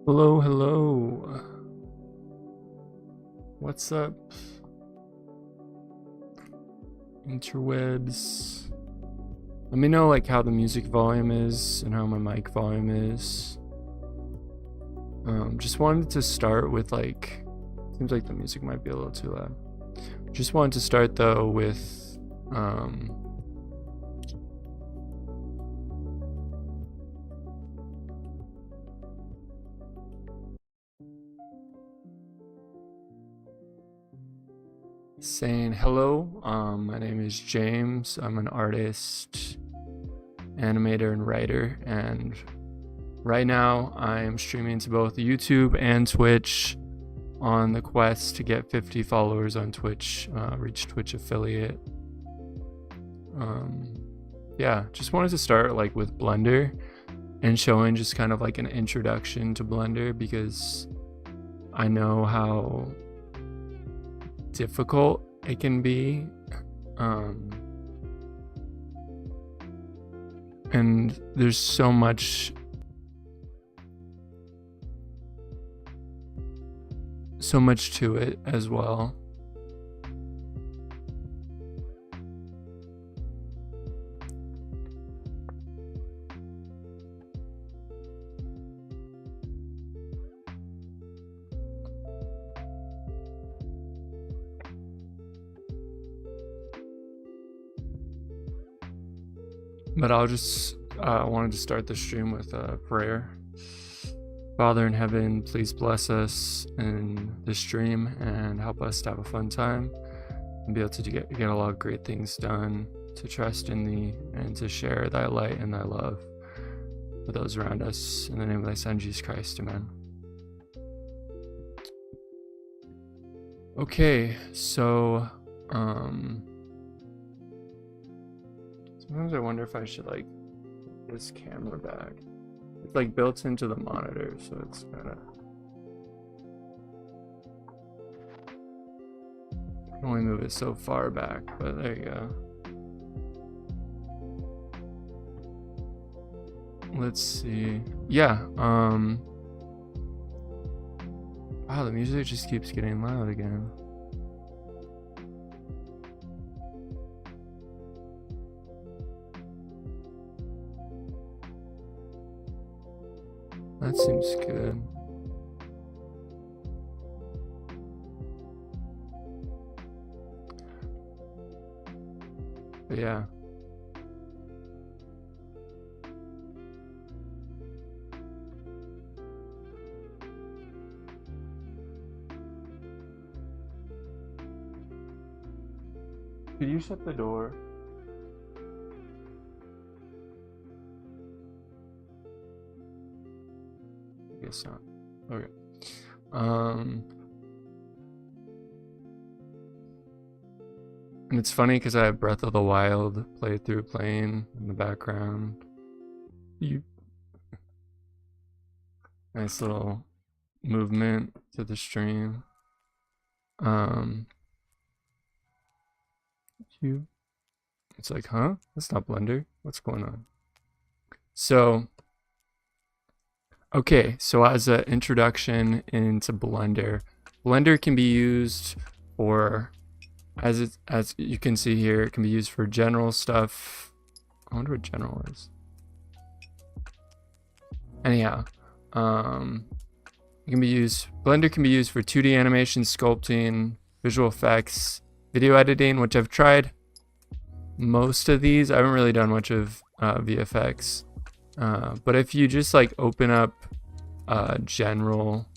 Hello, hello. What's up, interwebs? Let me know like how the music volume is and how my mic volume is. Just wanted to start with like, seems like the music might be a little too loud. Just wanted to start though with saying hello. My name is James. I'm an artist, animator, and writer, and right now I am streaming to both YouTube and Twitch on the quest to get 50 followers on Twitch, reach Twitch affiliate. Yeah, just wanted to start like with Blender and showing just kind of like an introduction to Blender, because I know how difficult it can be, and there's so much to it as well. But I'll just wanted to start the stream with a prayer. Father in heaven, please bless us in this stream and help us to have a fun time and be able to get a lot of great things done, to trust in thee and to share thy light and thy love with those around us. In the name of thy Son, Jesus Christ, amen. Okay, so sometimes I wonder if I should like put this camera back. It's like built into the monitor, so it's kind of, I can only move it so far back, but there you go. Let's see. Yeah, wow, the music just keeps getting loud again. That seems good. But yeah. Could you shut the door? I guess not. Okay. And it's funny because I have Breath of the Wild playthrough playing in the background. Nice little movement to the stream. It's like, huh? That's not Blender. What's going on? So, okay, so as an introduction into Blender, Blender can be used for, as you can see here, it can be used for general stuff. I wonder what general is. Anyhow, it can be used, Blender can be used for 2D animation, sculpting, visual effects, video editing, which I've tried most of these. I haven't really done much of VFX, but if you just like open up general,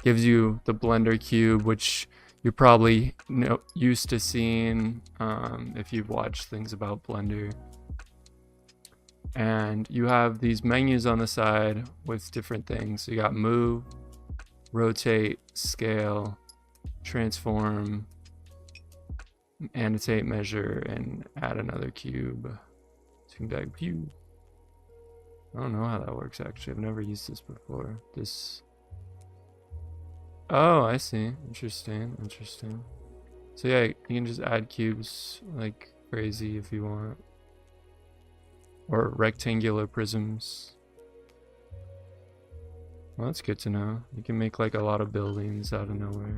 gives you the Blender cube, which you're probably used to seeing if you've watched things about Blender. And you have these menus on the side with different things. So you got move, rotate, scale, transform, annotate, measure, and add another cube. So you can be like, view. I don't know how that works actually. I've never used this before. Oh, I see. Interesting. So yeah, you can just add cubes like crazy if you want. Or rectangular prisms. Well, that's good to know. You can make like a lot of buildings out of nowhere.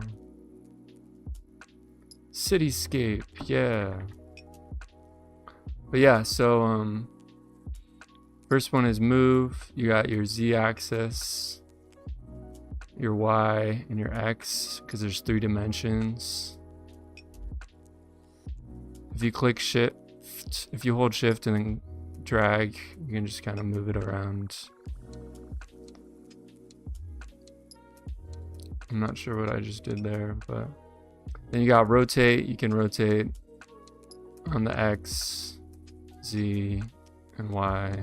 Cityscape, yeah. But yeah, so first one is move. You got your Z axis, your Y, and your X, because there's 3 dimensions. If you click shift, if you hold shift and then drag, you can just kind of move it around. I'm not sure what I just did there, but then you got rotate. You can rotate on the X, Z, and Y.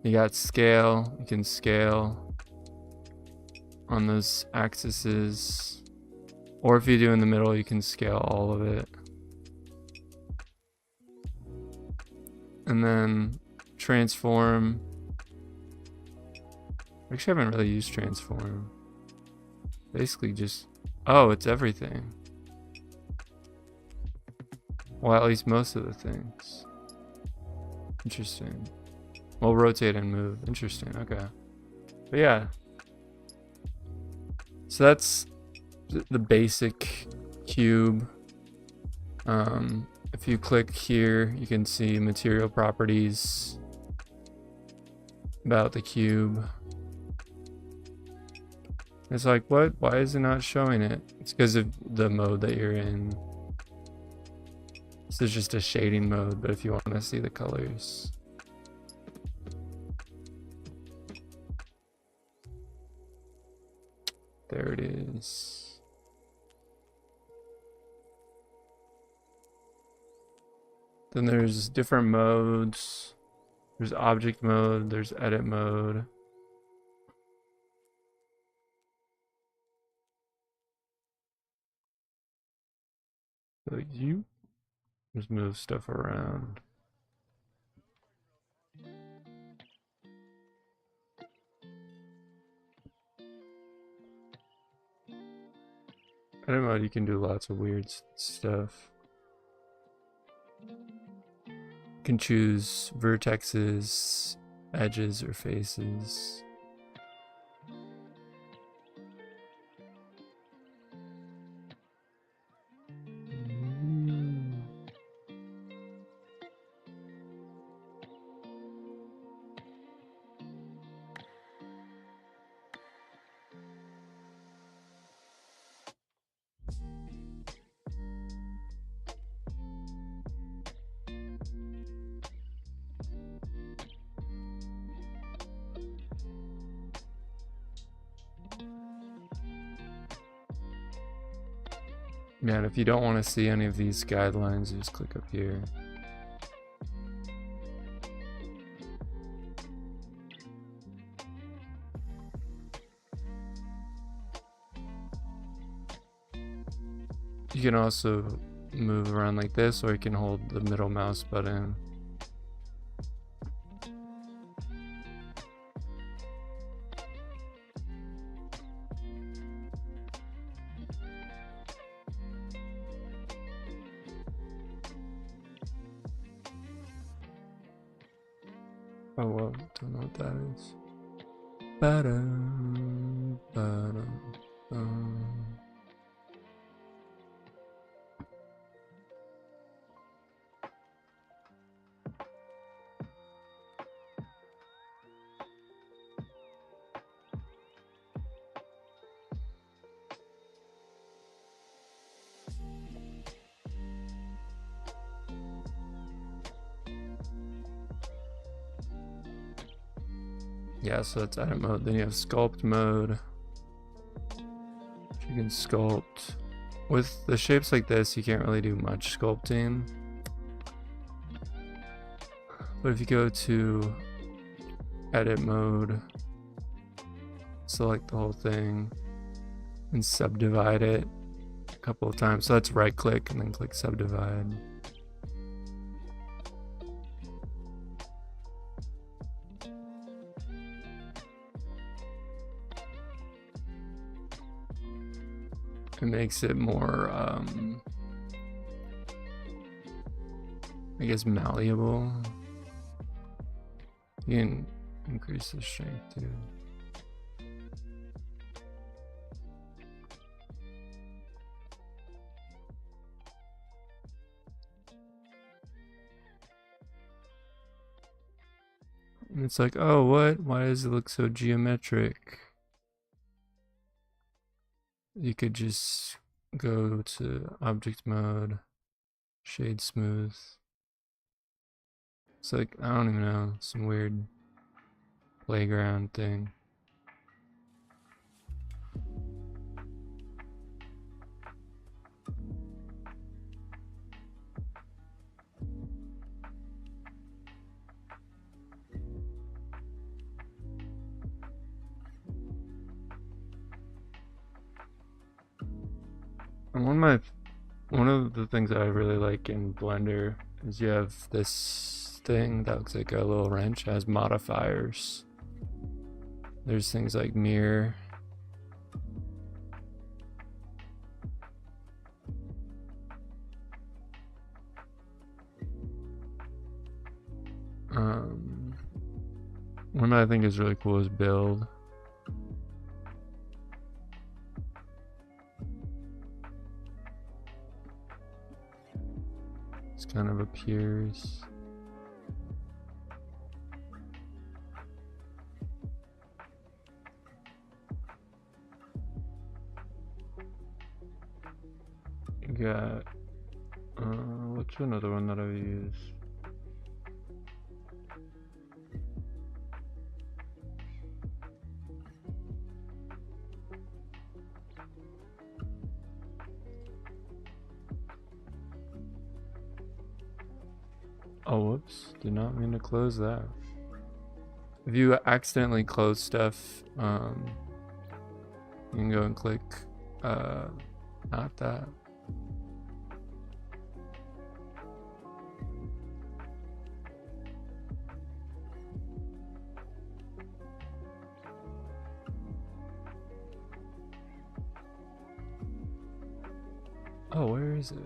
You got scale. You can scale on those axes, or if you do in the middle, you can scale all of it. And then transform. Actually, I haven't really used transform. Basically just, oh, it's everything. Well, at least most of the things. Interesting. Well, rotate and move. Interesting. Okay. But yeah. So that's the basic cube. If you click here, you can see material properties about the cube. It's like, what? Why is it not showing it? It's because of the mode that you're in. This is just a shading mode, but if you want to see the colors. There it is. Then there's different modes. There's object mode, there's edit mode. So you just move stuff around. Edit mode, you can do lots of weird stuff. You can choose vertexes, edges, or faces. Man, if you don't want to see any of these guidelines, just click up here. You can also move around like this, or you can hold the middle mouse button. Oh well, don't know what that is. Ba-dum, ba-dum, Yeah, so that's edit mode. Then you have sculpt mode. You can sculpt. With the shapes like this, you can't really do much sculpting. But if you go to edit mode, select the whole thing, and subdivide it a couple of times. So that's right click and then click subdivide. It makes it more, I guess, malleable. You can increase the strength too. And it's like, oh, what? Why does it look so geometric? You could just go to object mode, shade smooth. It's like, I don't even know, some weird playground thing. And one of the things I really like in Blender is you have this thing that looks like a little wrench, has modifiers. There's things like mirror. One that I think is really cool is build. This kind of appears. You got What's another one that I've used? Oh, whoops. Did not mean to close that. If you accidentally close stuff, you can go and click, not that. Oh, where is it?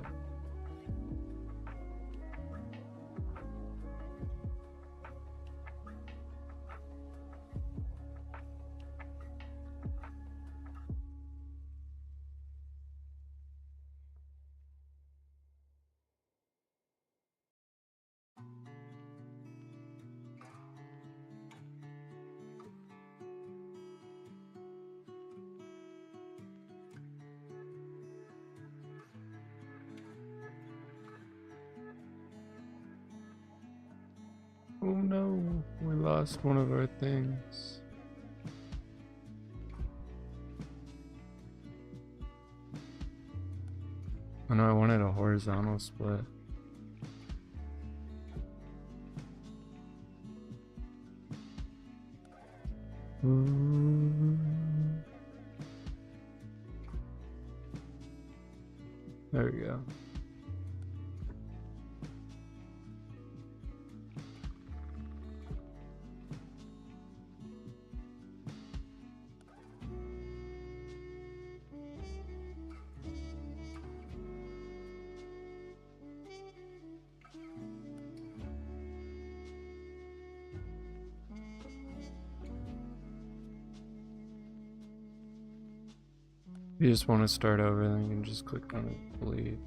Oh no, we lost one of our things. Oh no, I wanted a horizontal split. There we go. If you just want to start over, then you can just click on it, delete.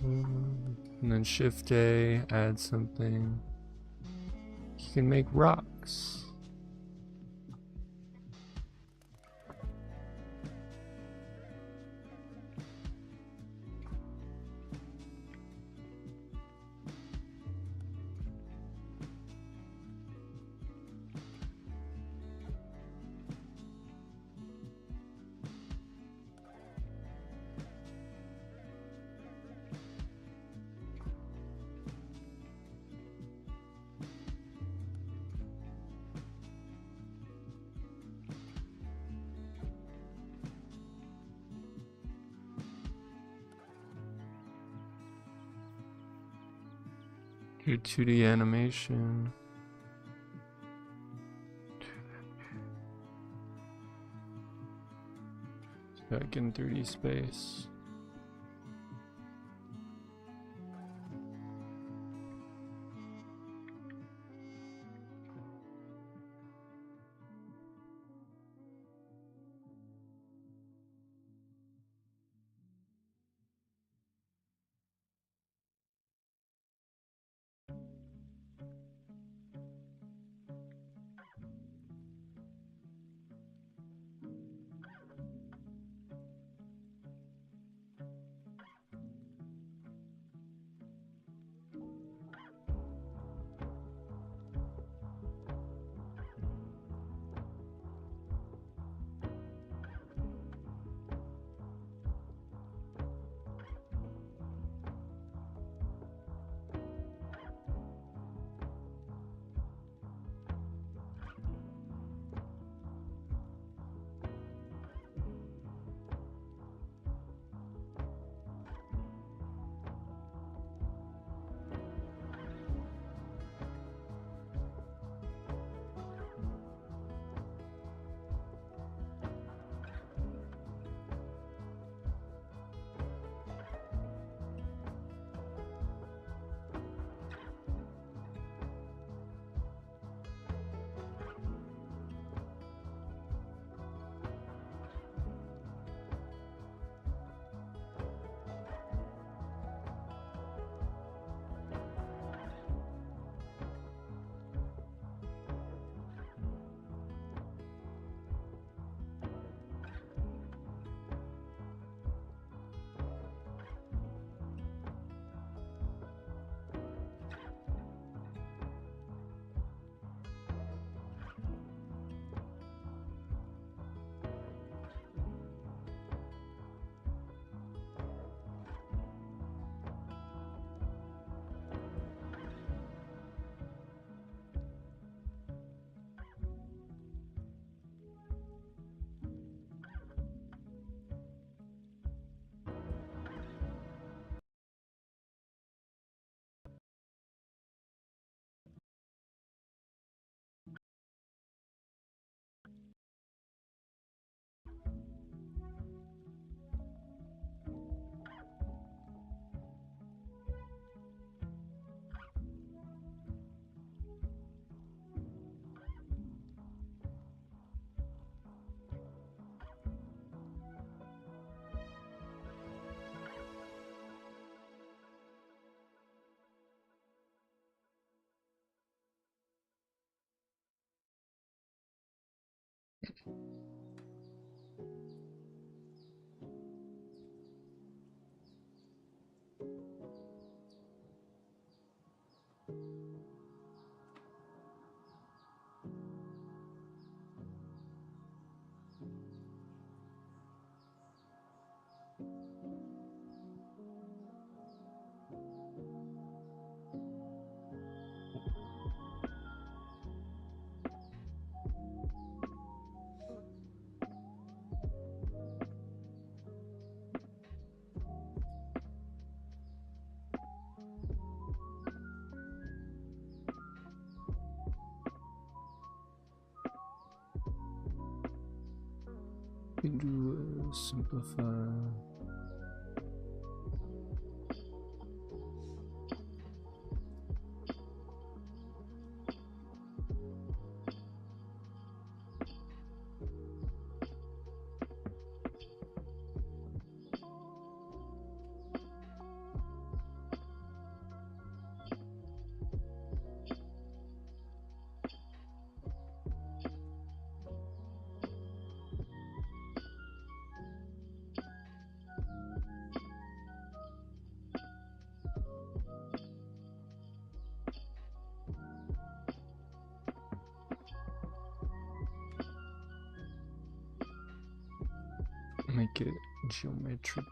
And then Shift A, add something. You can make rocks. Your 2D animation. Back in 3D space. We do simplify. Make it geometric.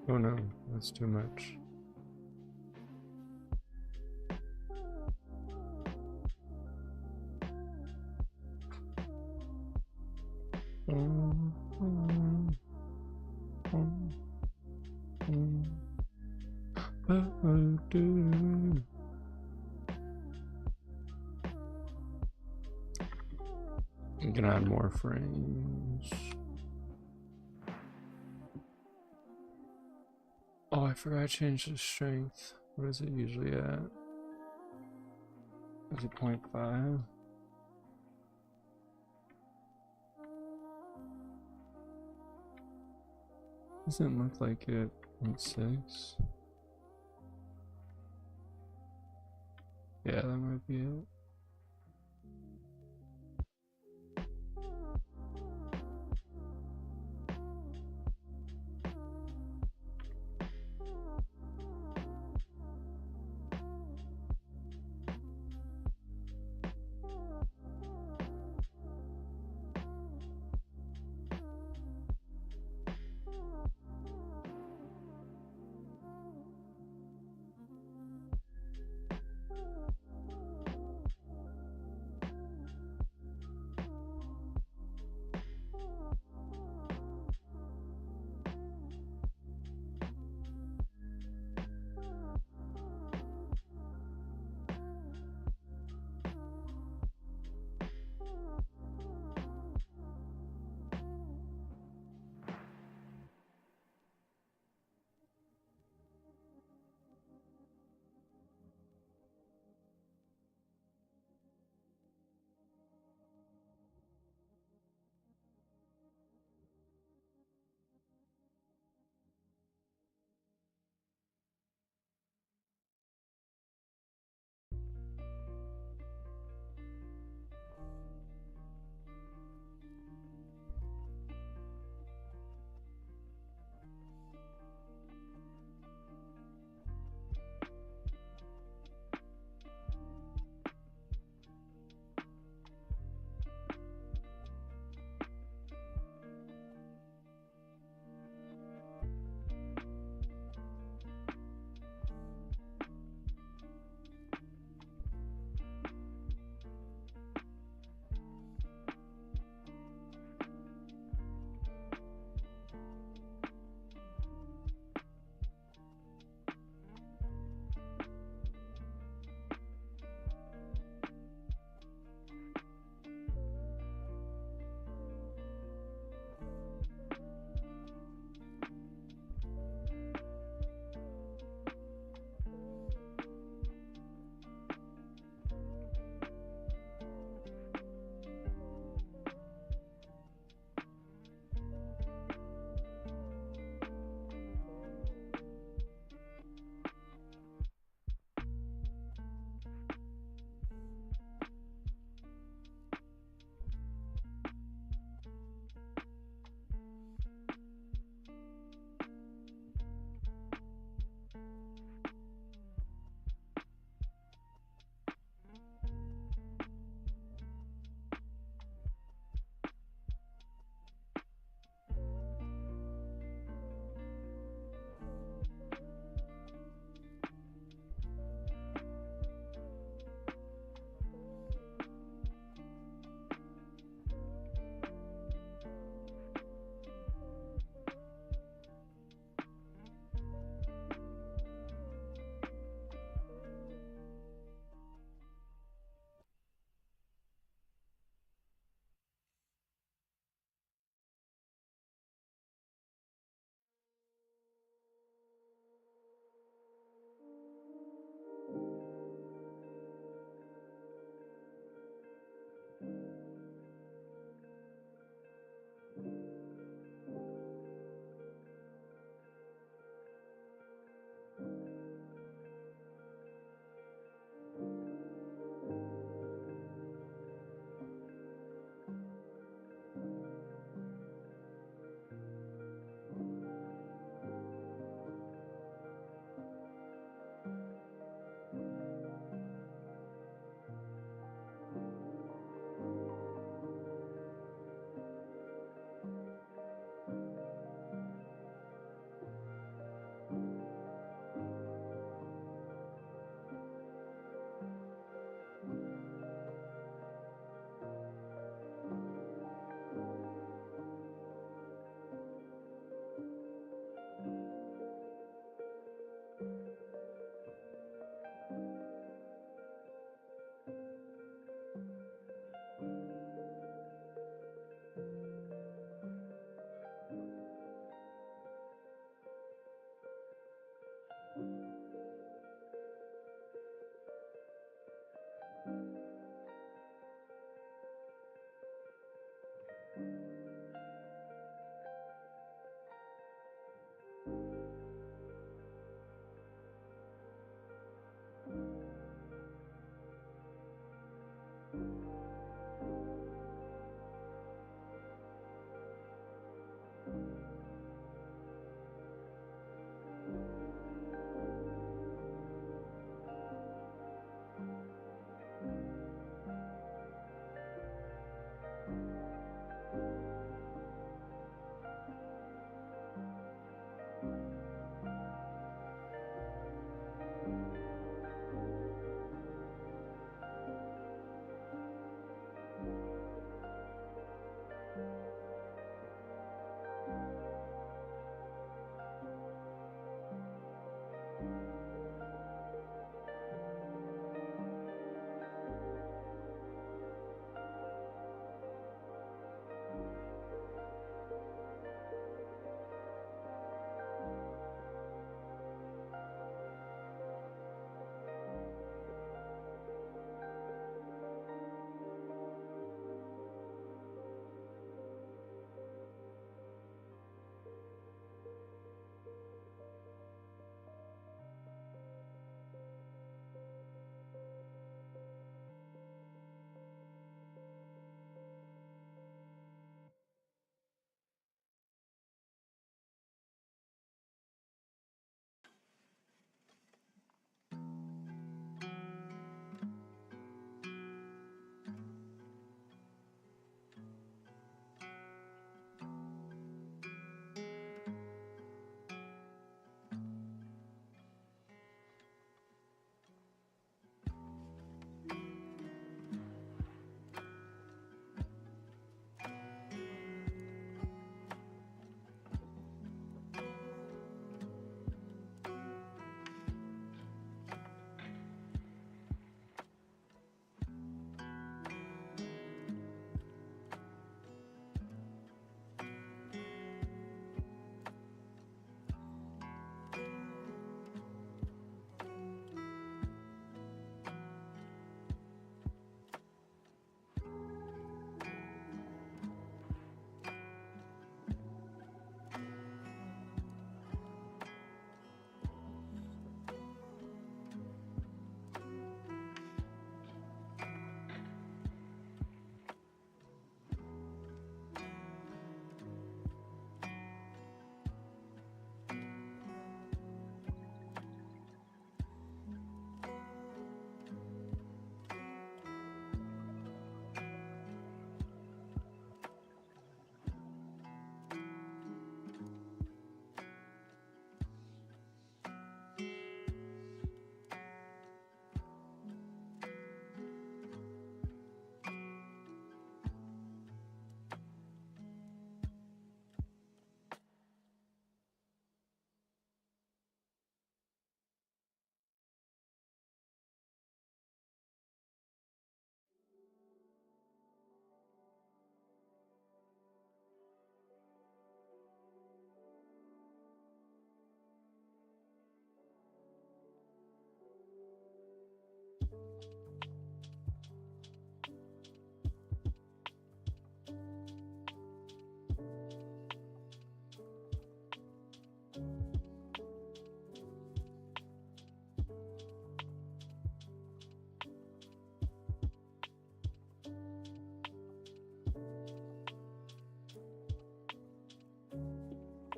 Oh no, that's too much. I'm gonna add more frames. Oh, I forgot to change the strength. What is it usually at? Is it 0.5? Doesn't look like it. 0.6. Yeah, that might be it.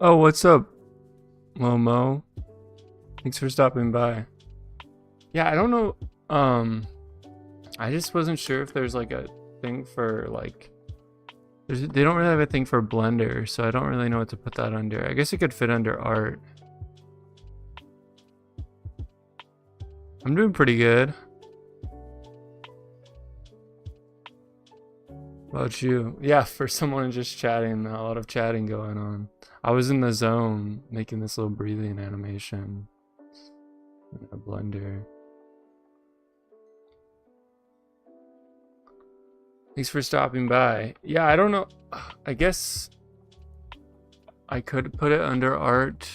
Oh, what's up, Momo? Thanks for stopping by. Yeah, I don't know. I just wasn't sure if there's like a thing for like. They don't really have a thing for Blender, so I don't really know what to put that under. I guess it could fit under art. I'm doing pretty good. How about you? Yeah, for someone just chatting, a lot of chatting going on. I was in the zone making this little breathing animation in a Blender. Thanks for stopping by. Yeah, I don't know. I guess I could put it under art.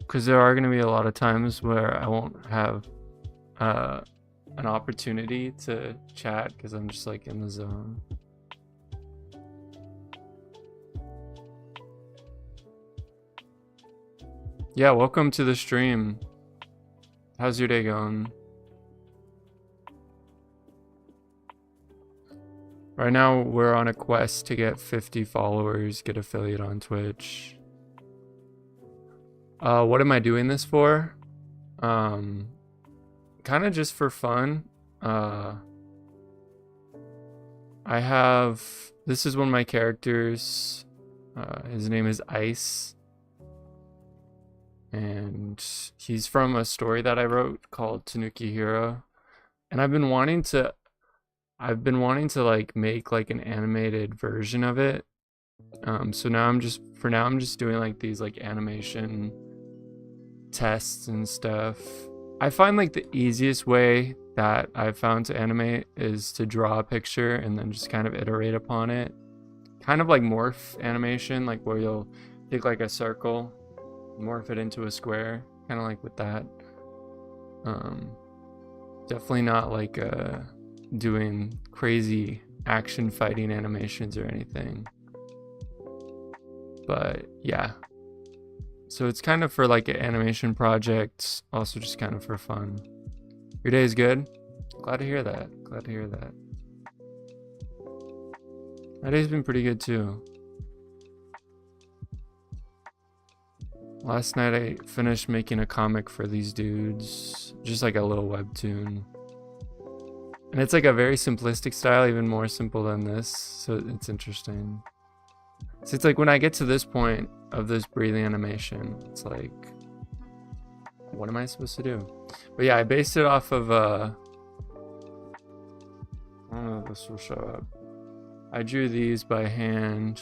Because there are going to be a lot of times where I won't have an opportunity to chat because I'm just like in the zone. Yeah, welcome to the stream. How's your day going? Right now, we're on a quest to get 50 followers, get affiliate on Twitch. What am I doing this for? Kind of just for fun. This is one of my characters. His name is Ice. And he's from a story that I wrote called Tanuki Hero. And I've been wanting to like make like an animated version of it. So now I'm just doing like these like animation tests and stuff. I find like the easiest way that I've found to animate is to draw a picture and then just kind of iterate upon it. Kind of like morph animation, like where you'll take like a circle, morph it into a square, kind of like with that. Definitely not like doing crazy action fighting animations or anything. But yeah. So it's kind of for like an animation project, also just kind of for fun. Your day is good? Glad to hear that. Glad to hear that. My day's been pretty good too. Last night I finished making a comic for these dudes, just like a little webtoon. And it's like a very simplistic style, even more simple than this, so it's interesting. So it's like when I get to this point of this breathing animation, it's like, what am I supposed to do? But yeah, I based it off of, I don't know if this will show up. I drew these by hand.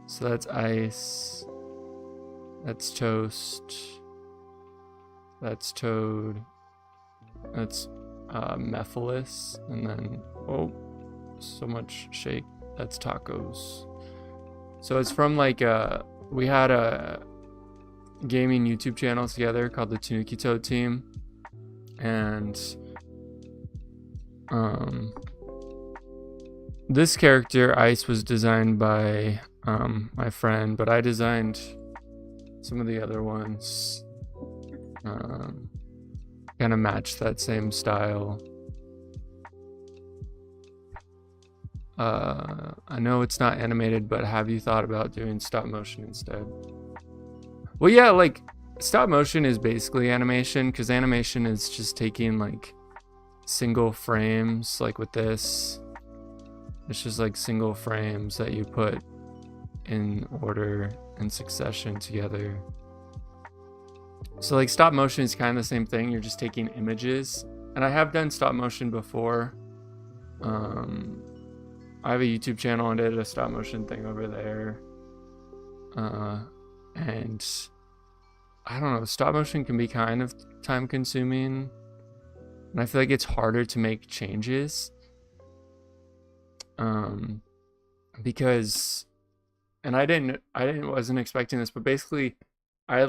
So that's Ice. That's Toast. That's Toad. That's Mephiles. And then, oh, so much shake. That's Tacos. So it's from like we had a gaming YouTube channel together called the Tanuki Toad Team, and this character Ice was designed by my friend, but I designed some of the other ones. Kind of match that same style. I know it's not animated, but have you thought about doing stop motion instead? Well, yeah, like stop motion is basically animation, because animation is just taking like single frames, like with this. It's just like single frames that you put in order and succession together. So like stop motion is kind of the same thing. You're just taking images, and I have done stop motion before. I have a YouTube channel and did a stop motion thing over there. And I don't know, stop motion can be kind of time consuming, and I feel like it's harder to make changes. Because, and I wasn't expecting this, but basically I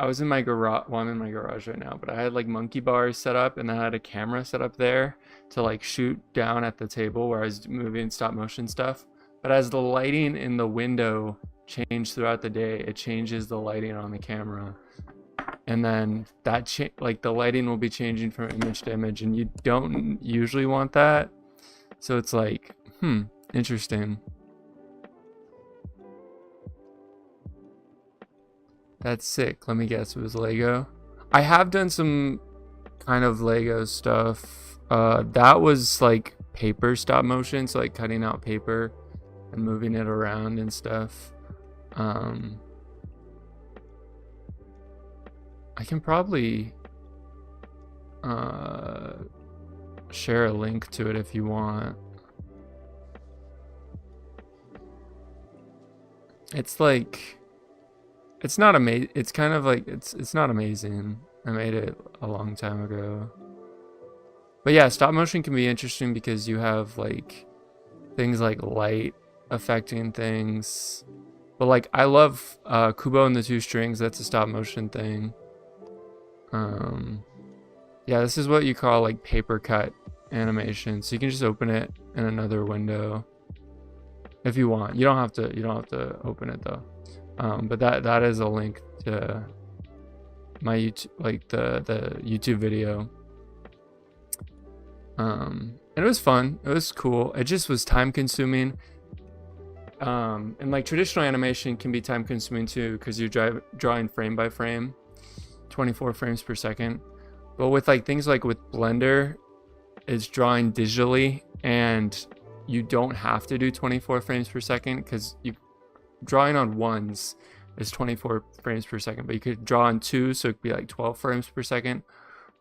was in my garage, well, I'm in my garage right now, but I had like monkey bars set up, and then I had a camera set up there to like shoot down at the table where I was moving stop motion stuff. But as the lighting in the window changed throughout the day, it changes the lighting on the camera. And then that like the lighting will be changing from image to image, and you don't usually want that. So it's like, Interesting. That's sick. Let me guess, it was Lego. I have done some kind of Lego stuff. That was like paper stop motion, so like cutting out paper and moving it around and stuff. I can probably share a link to it if you want. It's like, it's not amazing. It's kind of like, it's not amazing. I made it a long time ago. But yeah, stop motion can be interesting because you have like things like light affecting things. But like, I love Kubo and the Two Strings. That's a stop motion thing. Yeah, this is what you call like paper cut animation. So you can just open it in another window if you want. You don't have to open it though. But that is a link to my YouTube, like the YouTube video. And it was fun. It was cool. It just was time consuming. And like traditional animation can be time consuming too, because you're drawing frame by frame, 24 frames per second. But with like things like with Blender, it's drawing digitally, and you don't have to do 24 frames per second, because you drawing on ones is 24 frames per second, but you could draw on two, so it could be like 12 frames per second,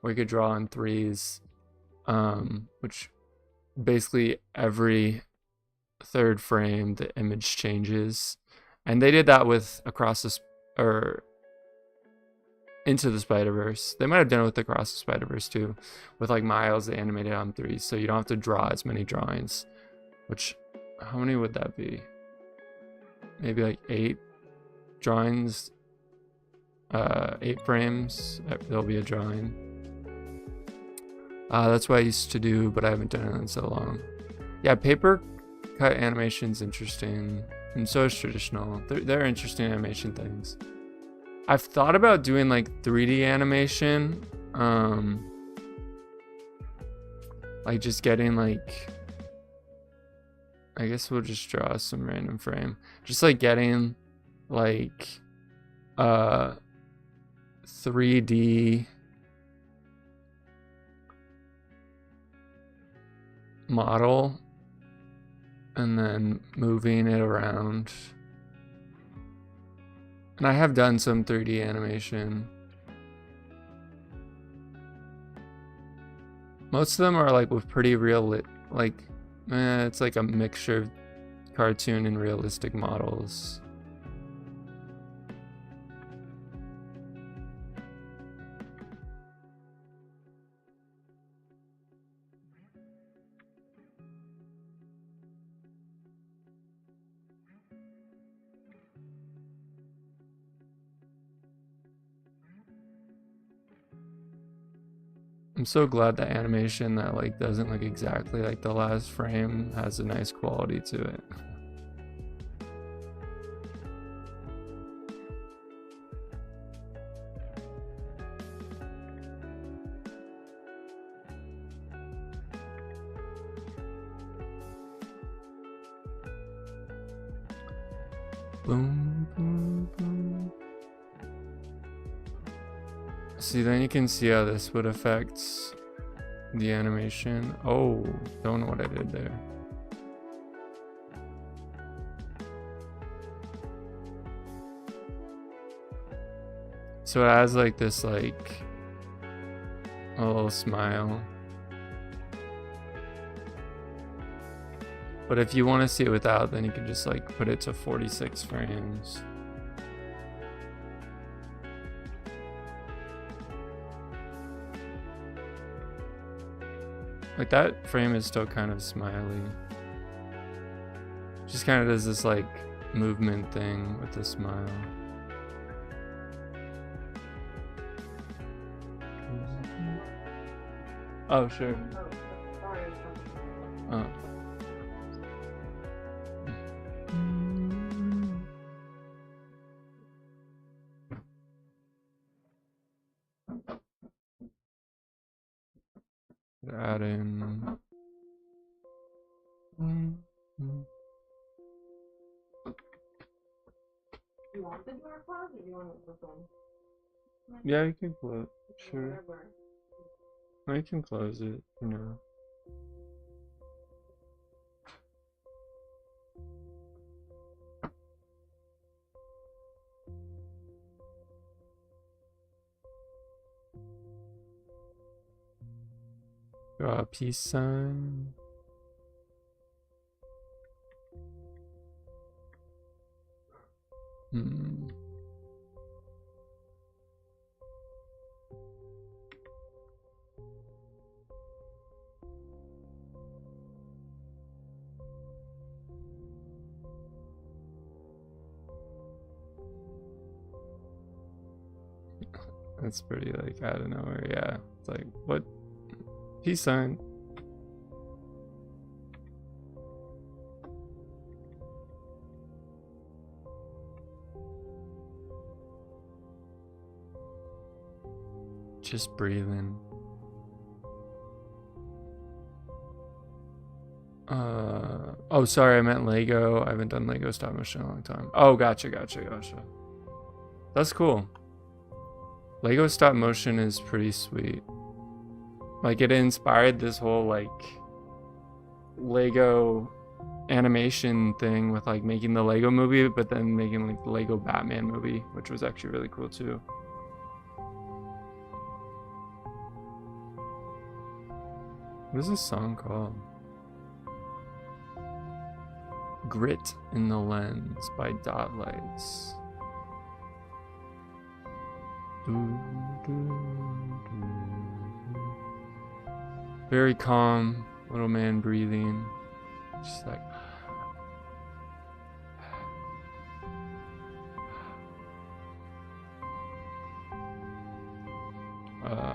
or you could draw on threes, which basically every third frame the image changes. And they did that with Into the Spider-Verse. They might have done it with Across the Spider-Verse too. With like Miles, they animated on threes, so you don't have to draw as many drawings. Which, how many would that be? Maybe like 8 drawings, 8 frames. There'll be a drawing. That's what I used to do, but I haven't done it in so long. Yeah, paper cut animation's interesting, and so is traditional. They're interesting animation things. I've thought about doing like 3D animation, like just getting like, I guess we'll just draw some random frame, just like getting like 3D model and then moving it around. And I have done some 3D animation. Most of them are like with pretty it's like a mixture of cartoon and realistic models. I'm so glad that animation that like doesn't look exactly like the last frame has a nice quality to it. Boom, boom, boom. See, then you can see how this would affect the animation. Oh, don't know what I did there. So it has like this like a little smile. But if you want to see it without, then you can just like put it to 46 frames. Like that frame is still kind of smiley. Just kind of does this like movement thing with a smile. Oh, sure. Oh. Add in. Mm. You want the door closed or do you want it open? Yeah, you can close. Sure. I can close it for now. Draw a peace sign. Hmm. That's pretty like out of nowhere. Yeah, it's like what? Peace sign. Just breathing. Oh, sorry, I meant Lego. I haven't done Lego stop motion in a long time. Oh, gotcha. That's cool. Lego stop motion is pretty sweet. Like, it inspired this whole, like, Lego animation thing with, like, making the Lego movie, but then making, like, the Lego Batman movie, which was actually really cool, too. What is this song called? Grit in the Lens by Dot Lights. Very calm, little man breathing. Just like.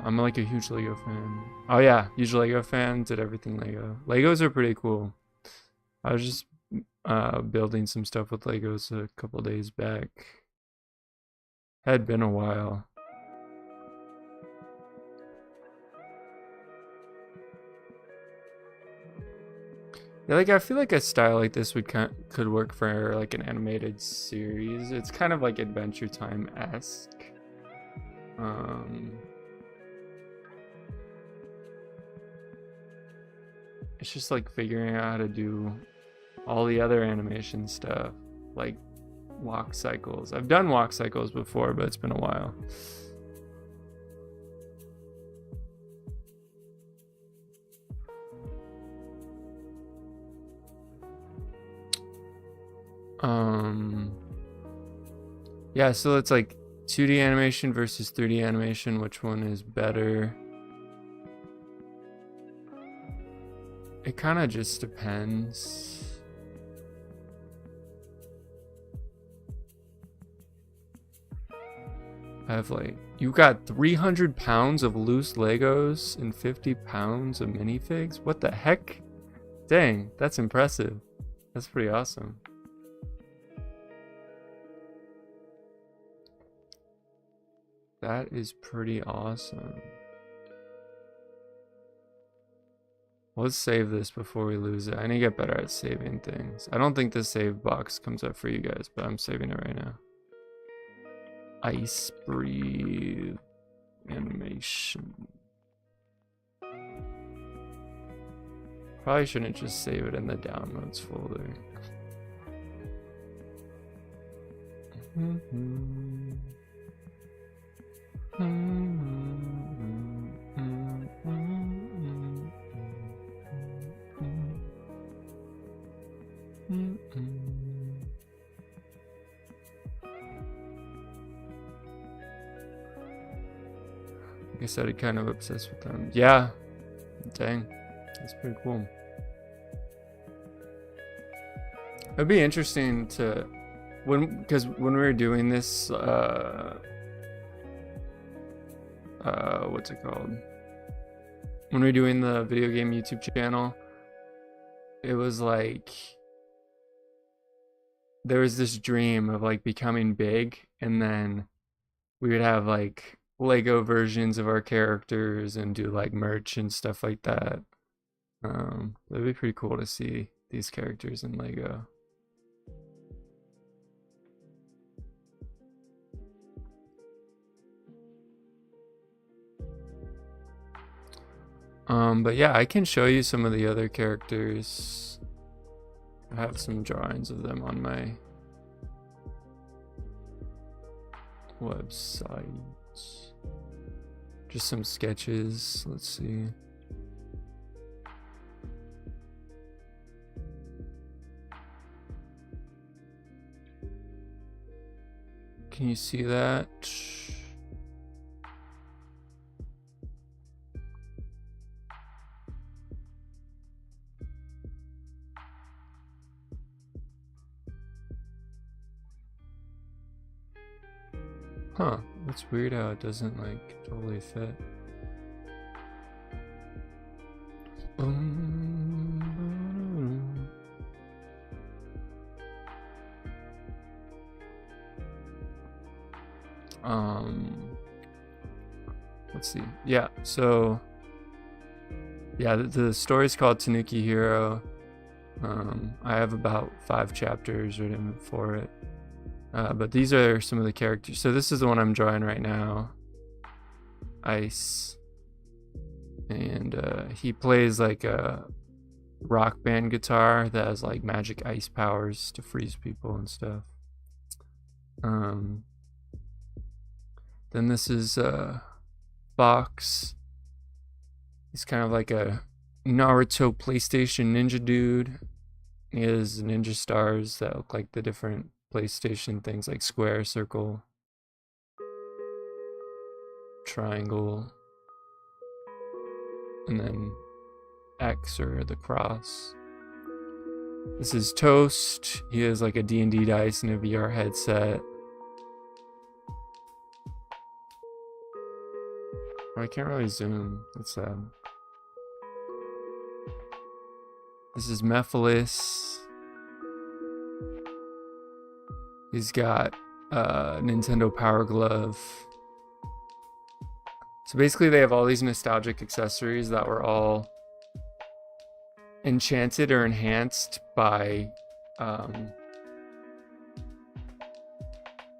I'm like a huge Lego fan. Oh yeah, huge Lego fan, did everything Lego. Legos are pretty cool. I was just building some stuff with Legos a couple days back. Had been a while. Yeah, like I feel like a style like this could work for like an animated series. It's kind of like Adventure Time-esque. It's just like figuring out how to do all the other animation stuff, like walk cycles. I've done walk cycles before, but it's been a while. Yeah, so it's like 2D animation versus 3D animation. Which one is better? It kind of just depends. I have like, you got 300 pounds of loose Legos and 50 pounds of minifigs? What the heck? Dang, that's impressive. That's pretty awesome. That is pretty awesome. Let's save this before we lose it. I need to get better at saving things. I don't think the save box comes up for you guys, but I'm saving it right now. Ice breathe animation. Probably shouldn't just save it in the downloads folder. Like I said, I'm kind of obsessed with them. Yeah, dang, that's pretty cool. It'd be interesting to, because when we were doing this, what's it called? When we were doing the video game YouTube channel, it was like, there was this dream of like becoming big, and then we would have like Lego versions of our characters and do like merch and stuff like that. That'd be pretty cool to see. these characters in Lego. But yeah, I can show you some of the other characters. I have some drawings of them on my website. Just some sketches. Let's see. Can you see that? Huh, that's weird how it doesn't like totally fit. Let's see. Yeah, so yeah, the story's called Tanuki Hero. I have about 5 chapters written for it. But these are some of the characters. So this is the one I'm drawing right now, Ice, and he plays like a rock band guitar that has like magic ice powers to freeze people and stuff. Then this is Fox. He's kind of like a Naruto PlayStation ninja dude. He has ninja stars that look like the different PlayStation things, like square, circle, triangle, and then X or the cross. This is Toast. He has like a D&D dice and a VR headset. I can't really zoom. That's sad. This is Mephiles. He's got a Nintendo Power Glove. So basically they have all these nostalgic accessories that were all enchanted or enhanced by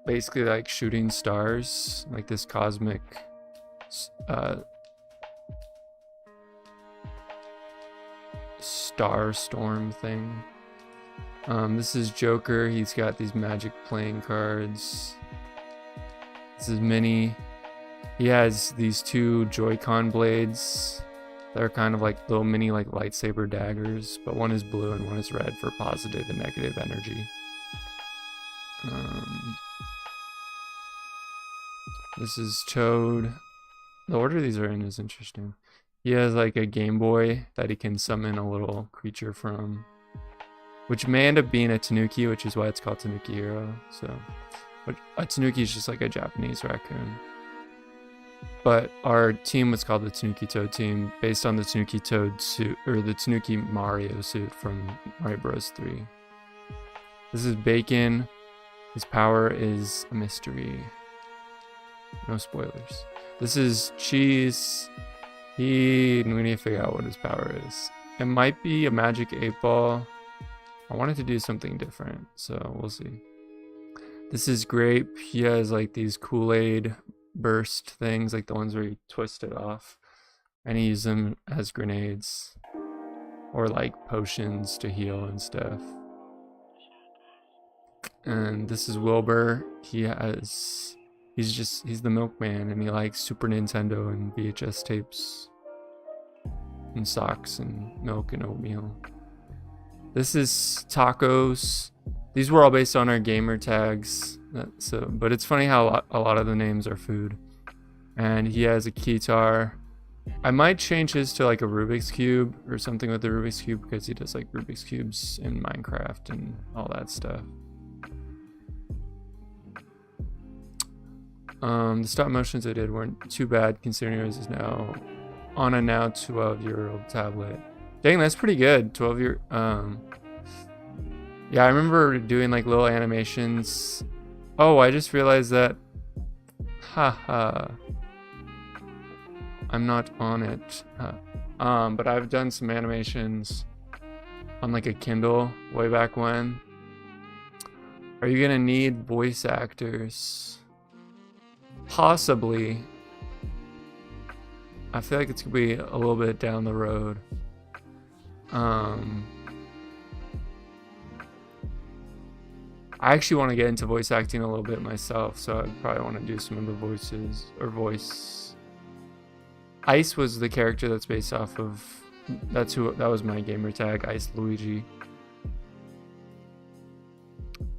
basically like shooting stars, like this cosmic star storm thing. This is Joker. He's got these magic playing cards. This is Minnie. He has these 2 Joy-Con blades that are kind of like little mini like lightsaber daggers, but one is blue and one is red for positive and negative energy. This is Toad. The order these are in is interesting. He has like a Game Boy that he can summon a little creature from, which may end up being a Tanuki, which is why it's called Tanuki Hero. So, but a Tanuki is just like a Japanese raccoon. But our team was called the Tanuki Toad team, based on the Tanuki Toad suit, or the Tanuki Mario suit from Mario Bros. 3. This is Bacon. His power is a mystery. No spoilers. This is Cheese. We need to figure out what his power is. It might be a magic 8-ball. I wanted to do something different, so we'll see. This is Grape. He has like these Kool-Aid burst things, like the ones where you twist it off, and he uses them as grenades or like potions to heal and stuff. And this is Wilbur. He's the milkman, and he likes Super Nintendo and VHS tapes and socks and milk and oatmeal. This is Tacos. These were all based on our gamer tags. But it's funny how a lot of the names are food. And he has a guitar. I might change his to like a Rubik's Cube or something with the Rubik's Cube, because he does like Rubik's Cubes in Minecraft and all that stuff. The stop motions I did weren't too bad, considering yours is now on a now 12-year-old tablet. Dang, that's pretty good. 12-year. Yeah, I remember doing like little animations. Oh, I just realized that. Haha. I'm not on it. But I've done some animations on like a Kindle way back when. Are you gonna need voice actors? Possibly. I feel like it's gonna be a little bit down the road. I actually want to get into voice acting a little bit myself, so I'd probably want to do some of the voices or voice. Ice was the character that's based off of. That was my gamer tag, Ice Luigi.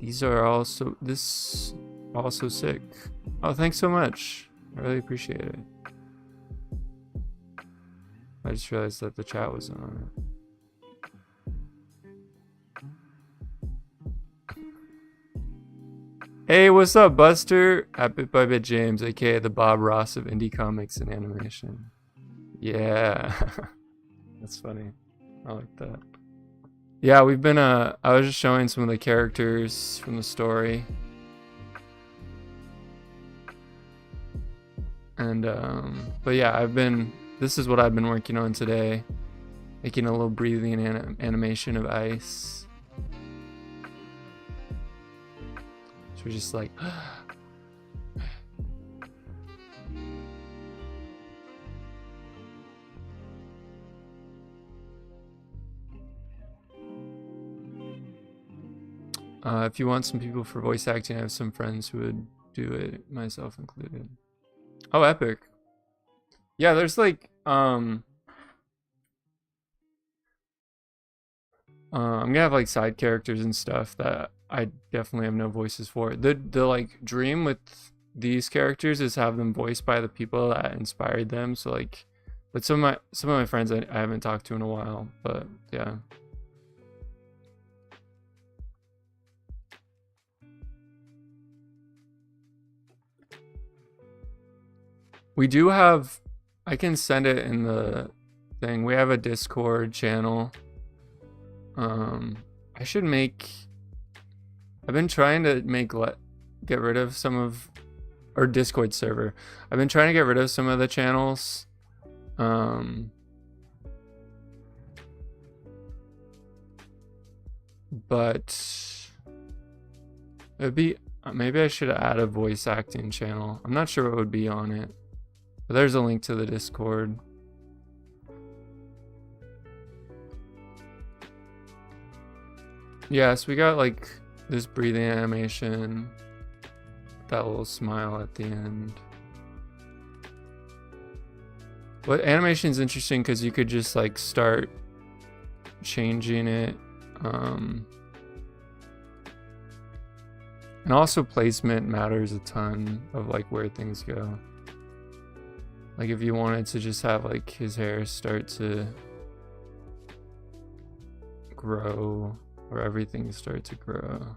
These are also sick. Oh, thanks so much. I really appreciate it. I just realized that the chat was on it. Hey, what's up, Buster? At Bit by Bit James, aka the Bob Ross of indie comics and animation. Yeah, that's funny. I like that. Yeah, we've been. I was just showing some of the characters from the story, and but yeah, This is what I've been working on today, making a little breathing animation of Ice. So we're just like. If you want some people for voice acting, I have some friends who would do it, myself included. Oh, epic. Yeah, there's like I'm gonna have like side characters and stuff that I definitely have no voices for. The like dream with these characters is have them voiced by the people that inspired them. So like, but some of my friends I haven't talked to in a while, but yeah. We do have, I can send it in the thing. We have a Discord channel. I should make, I've been trying to get rid of some of, or Discord server. I've been trying to get rid of some of the channels. But it'd be, maybe I should add a voice acting channel. I'm not sure what would be on it. But there's a link to the Discord. Yeah, so we got like this breathing animation, that little smile at the end. But animation is interesting because you could just like start changing it. And also placement matters a ton of like where things go. Like if you wanted to just have like his hair start to grow or everything start to grow.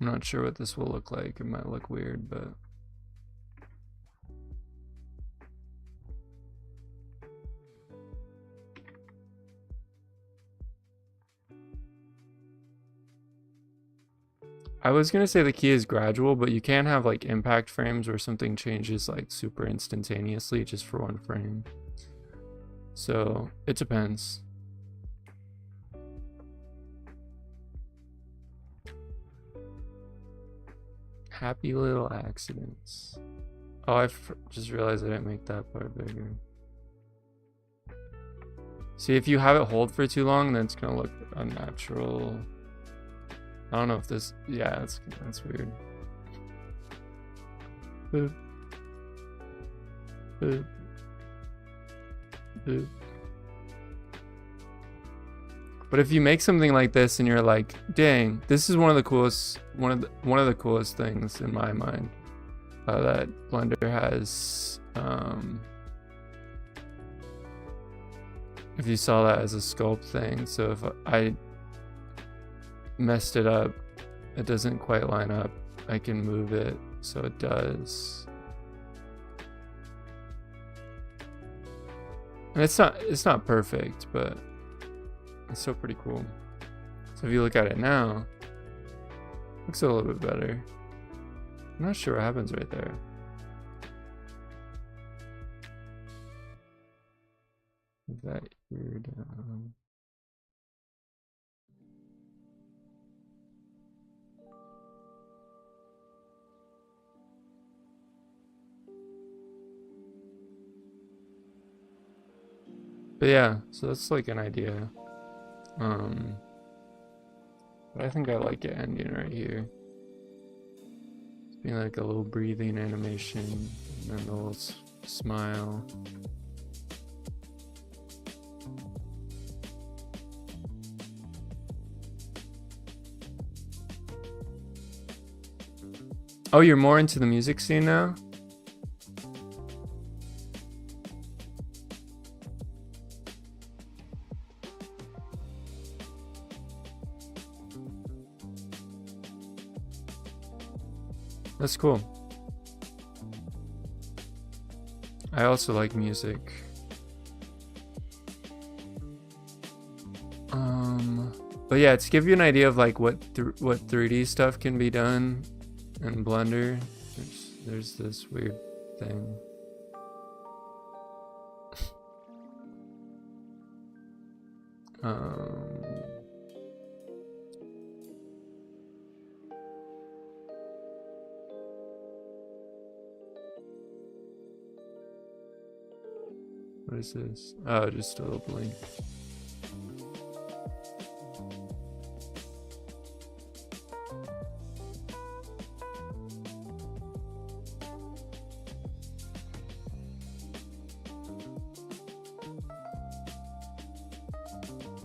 I'm not sure what this will look like. It might look weird, but I was gonna say the key is gradual, but you can have like impact frames where something changes like super instantaneously just for one frame. So it depends. Happy little accidents. Oh, I just realized I didn't make that part bigger. See, if you have it hold for too long, then it's gonna look unnatural. I don't know if this, yeah, that's weird. Boop. Boop. Boop. But if you make something like this and you're like, dang, this is one of the coolest things in my mind that Blender has. If you saw that as a sculpt thing, so if I messed it up, it doesn't quite line up, I can move it so it does. And it's not perfect, but it's still pretty cool. So if you look at it now, looks a little bit better. I'm not sure what happens right there. Move that ear down. But yeah, so that's like an idea. But I think I like it ending right here. It's being like a little breathing animation, and then the little smile. Oh, you're more into the music scene now? That's cool. I also like music. But yeah, to give you an idea of like what 3D stuff can be done in Blender, there's this weird thing. What is this? Oh, just a little blink.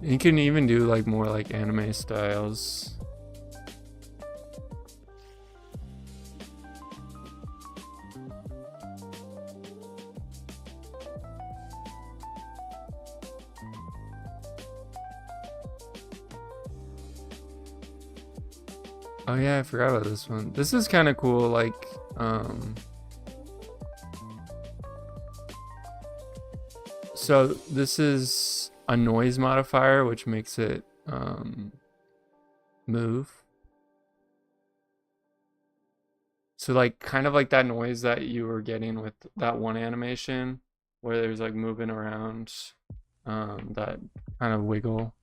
You can even do like more like anime styles. Oh yeah, I forgot about this one. This is kind of cool, like so this is a noise modifier which makes it move. So like kind of like that noise that you were getting with that one animation where there's like moving around, that kind of wiggle.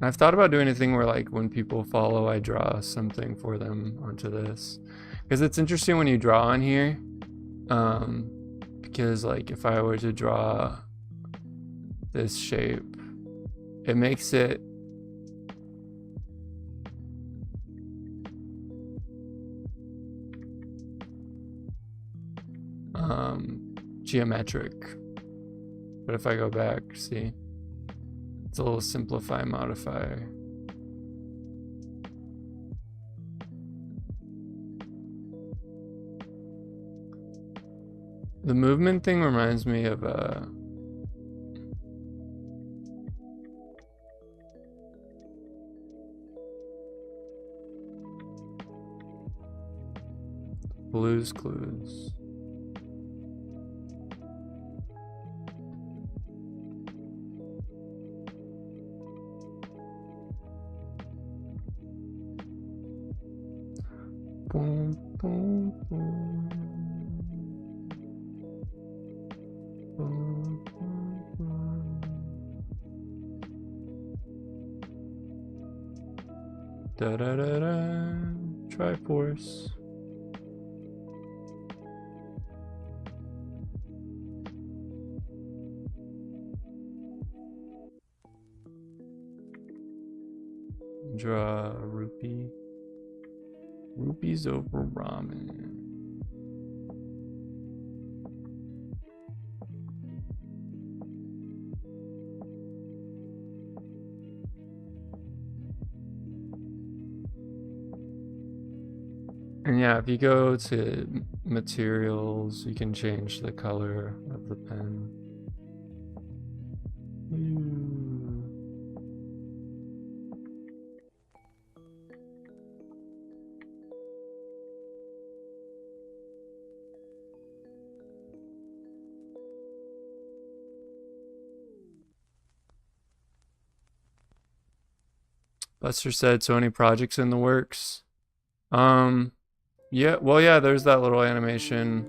I've thought about doing a thing where like when people follow, I draw something for them onto this, because it's interesting when you draw on here, because like if I were to draw this shape, it makes it geometric. But if I go back, see, it's a little simplify modifier. The movement thing reminds me of Blue's Clues. Boom, boom, boom. Boom, boom, boom. Da da da da. Triforce. Draw a rupee. Rupees over ramen. And yeah, if you go to materials, you can change the color of the pen. Buster said, so any projects in the works? Yeah, well, yeah, there's that little animation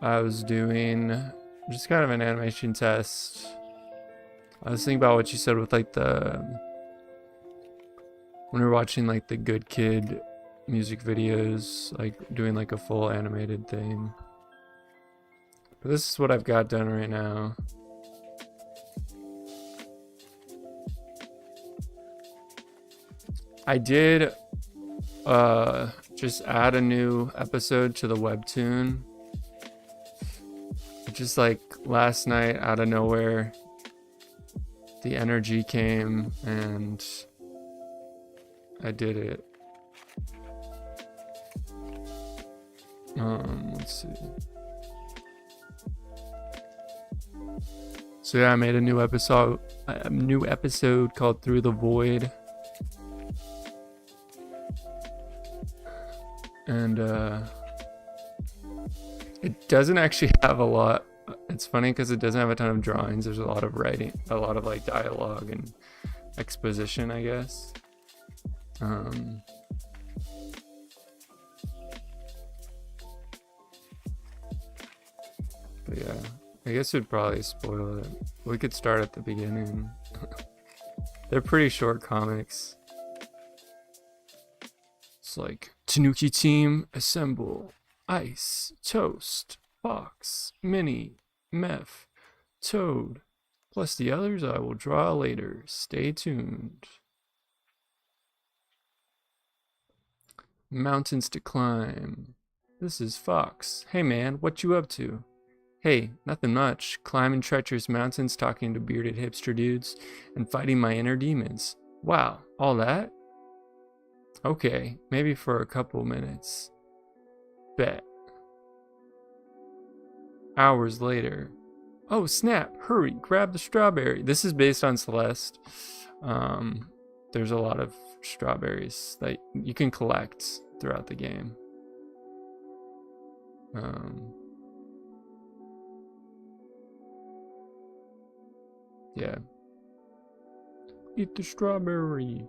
I was doing, just kind of an animation test. I was thinking about what you said with like when we were watching like the Good Kid music videos, like doing like a full animated thing. But this is what I've got done right now. I did just add a new episode to the webtoon. Just like last night, out of nowhere, the energy came and I did it. Let's see. So yeah, I made a new episode called Through the Void. And it doesn't actually have a lot. It's funny because it doesn't have a ton of drawings. There's a lot of writing, a lot of like dialogue and exposition, I guess. But yeah, I guess it'd probably spoil it. We could start at the beginning. They're pretty short comics. It's like, Tanuki team assemble. Ice, Toast, Fox, Minnie, Meph, Toad, plus the others I will draw later. Stay tuned. Mountains to climb. This is Fox. Hey man, what you up to? Hey, nothing much. Climbing treacherous mountains, talking to bearded hipster dudes, and fighting my inner demons. Wow, all that? Okay, maybe for a couple minutes. Bet. Hours later. Oh snap, hurry, grab the strawberry. This is based on Celeste. There's a lot of strawberries that you can collect throughout the game. Yeah. Eat the strawberry.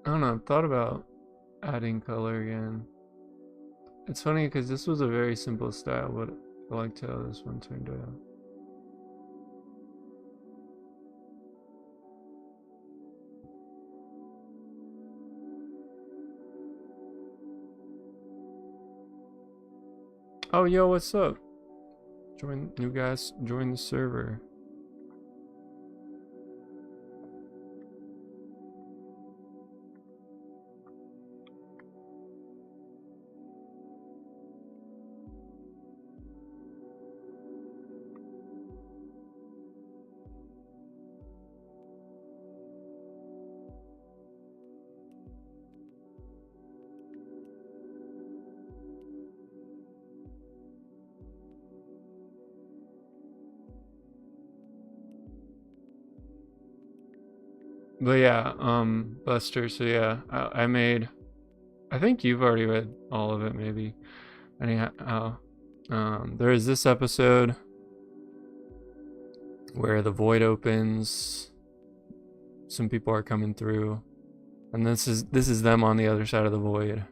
I don't know, I've thought about adding color again. It's funny because this was a very simple style, but I liked how this one turned out. Oh, yo, what's up? New guys, join the server. But yeah, Buster, so yeah, I made, I think you've already read all of it, maybe. Anyhow, there is this episode where the void opens, some people are coming through, and this is them on the other side of the void.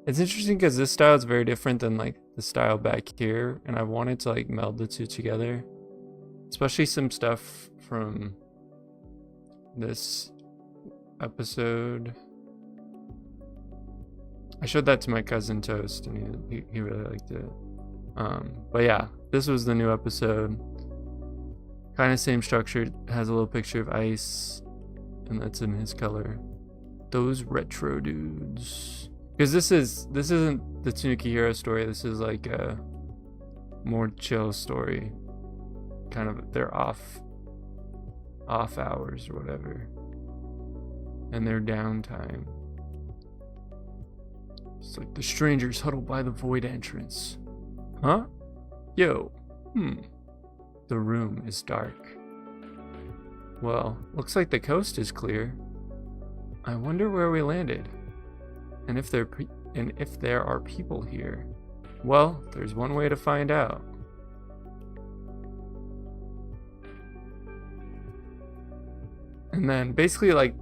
It's interesting because this style is very different than like the style back here, and I wanted to like meld the two together, especially some stuff from this episode. I showed that to my cousin Toast, and he really liked it. But yeah, this was the new episode. Kind of same structure, has a little picture of ice, and that's in his color. Those retro dudes. Because this isn't the Tanuki Hero story. This is like a more chill story. Kind of their off hours or whatever. and their downtime. It's like the strangers huddle by the void entrance. Huh? Yo. The room is dark. Well, looks like the coast is clear. I wonder where we landed. And if there are people here. Well, there's one way to find out. And then basically, like,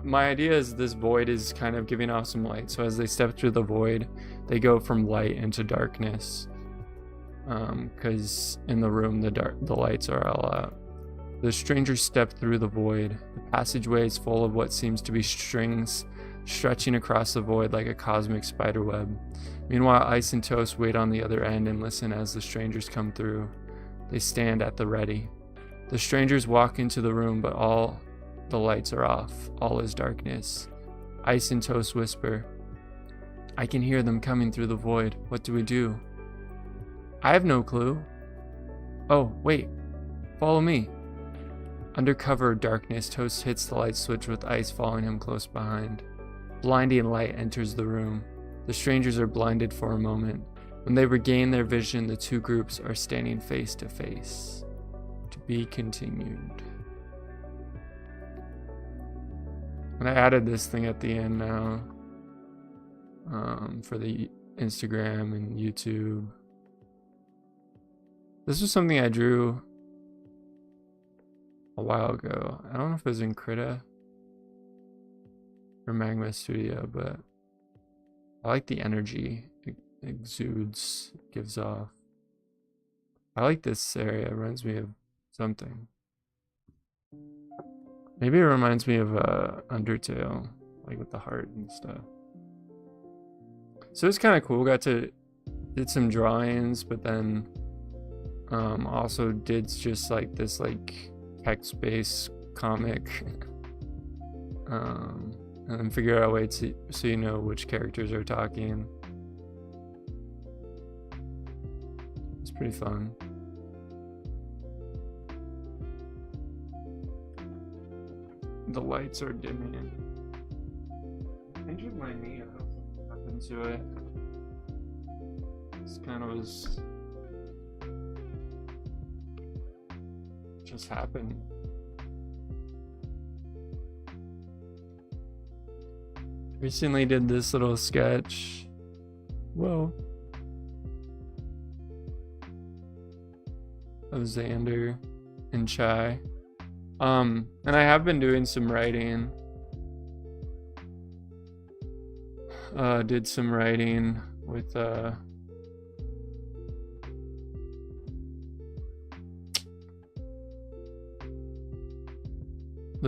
my idea is this void is kind of giving off some light. So as they step through the void, they go from light into darkness. Because in the room, the lights are all out. The strangers step through the void. The passageway is full of what seems to be strings stretching across the void like a cosmic spiderweb. Meanwhile, Ice and Toast wait on the other end and listen as the strangers come through. They stand at the ready. The strangers walk into the room, but all the lights are off. All is darkness. Ice and Toast whisper, I can hear them coming through the void. What do we do? I have no clue. Oh, wait. Follow me. Under cover of darkness, Toast hits the light switch with Ice following him close behind. Blinding light enters the room. The strangers are blinded for a moment. When they regain their vision, the two groups are standing face to face. To be continued. And I added this thing at the end now. For the Instagram and YouTube. This was something I drew a while ago. I don't know if it was in Krita or Magma Studio, but I like the energy it exudes, gives off. I like this area. It reminds me of something. Maybe it reminds me of Undertale, like with the heart and stuff. So it's kind of cool. Did some drawings, but then also did just like this like text-based comic, and then figure out a way to so you know which characters are talking. It's pretty fun. The lights are dimming. I injured my knee. I don't know what happened to it. This kind of was just happened. Recently did this little sketch. Whoa. Of Xander and Chai. And I have been doing some writing. Did some writing with the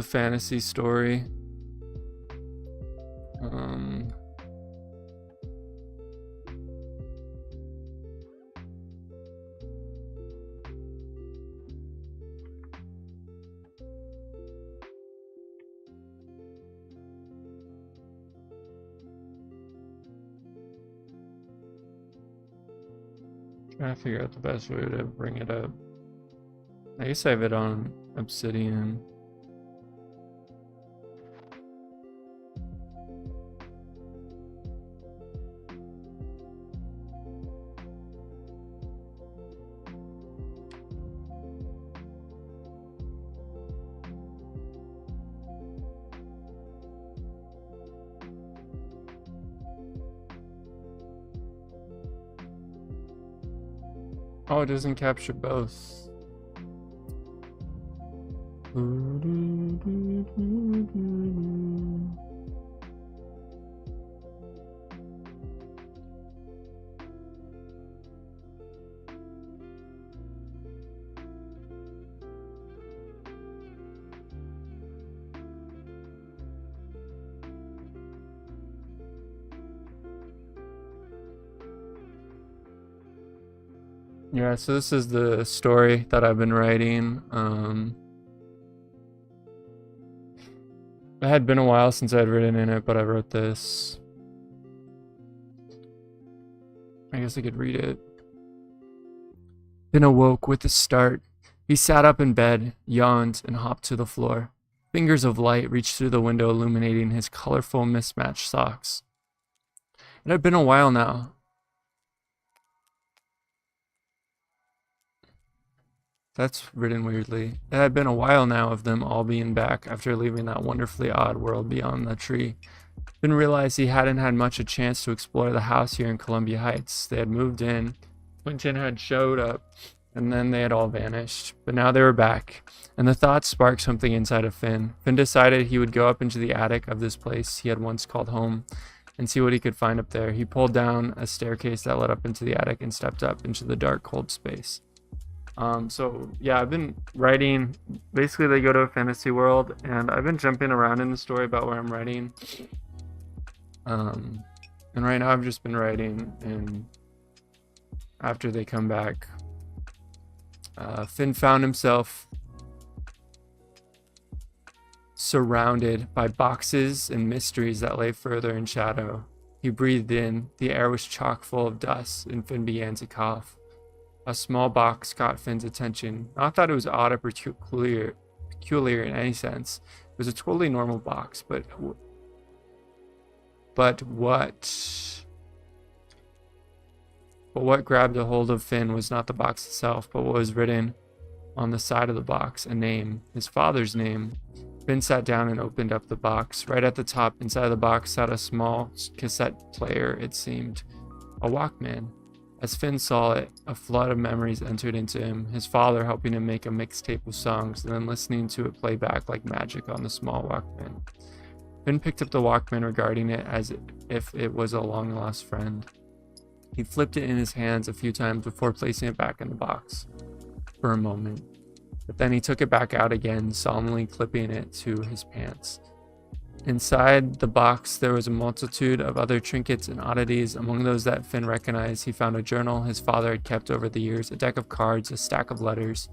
fantasy story. Trying to figure out the best way to bring it up. I guess I have it on Obsidian. Oh, it doesn't capture both. Yeah, so this is the story that I've been writing. It had been a while since I'd written in it, but I wrote this. I guess I could read it. Then awoke with a start. He sat up in bed, yawned, and hopped to the floor. Fingers of light reached through the window, illuminating his colorful, mismatched socks. It had been a while now. That's written weirdly. It had been a while now of them all being back after leaving that wonderfully odd world beyond the tree. Didn't realize he hadn't had much a chance to explore the house here in Columbia Heights. They had moved in, Quentin had showed up, and then they had all vanished. But now they were back, and the thought sparked something inside of Finn. Finn decided he would go up into the attic of this place he had once called home and see what he could find up there. He pulled down a staircase that led up into the attic and stepped up into the dark, cold space. So yeah, I've been writing. Basically, they go to a fantasy world, and I've been jumping around in the story about where I'm writing. And right now I've just been writing, and after they come back, Finn found himself surrounded by boxes and mysteries that lay further in shadow. He breathed in. The air was chock full of dust, and Finn began to cough. A small box caught Finn's attention. Not that it was odd or peculiar in any sense. It was a totally normal box, but what grabbed a hold of Finn was not the box itself, but what was written on the side of the box, a name, his father's name. Finn sat down and opened up the box. Right at the top, inside the box, sat a small cassette player, it seemed. A Walkman. As Finn saw it, a flood of memories entered into him, his father helping him make a mixtape of songs, and then listening to it play back like magic on the small Walkman. Finn picked up the Walkman, regarding it as if it was a long-lost friend. He flipped it in his hands a few times before placing it back in the box for a moment. But then he took it back out again, solemnly clipping it to his pants. Inside the box, there was a multitude of other trinkets and oddities. Among those that Finn recognized, he found a journal his father had kept over the years, a deck of cards, a stack of letters,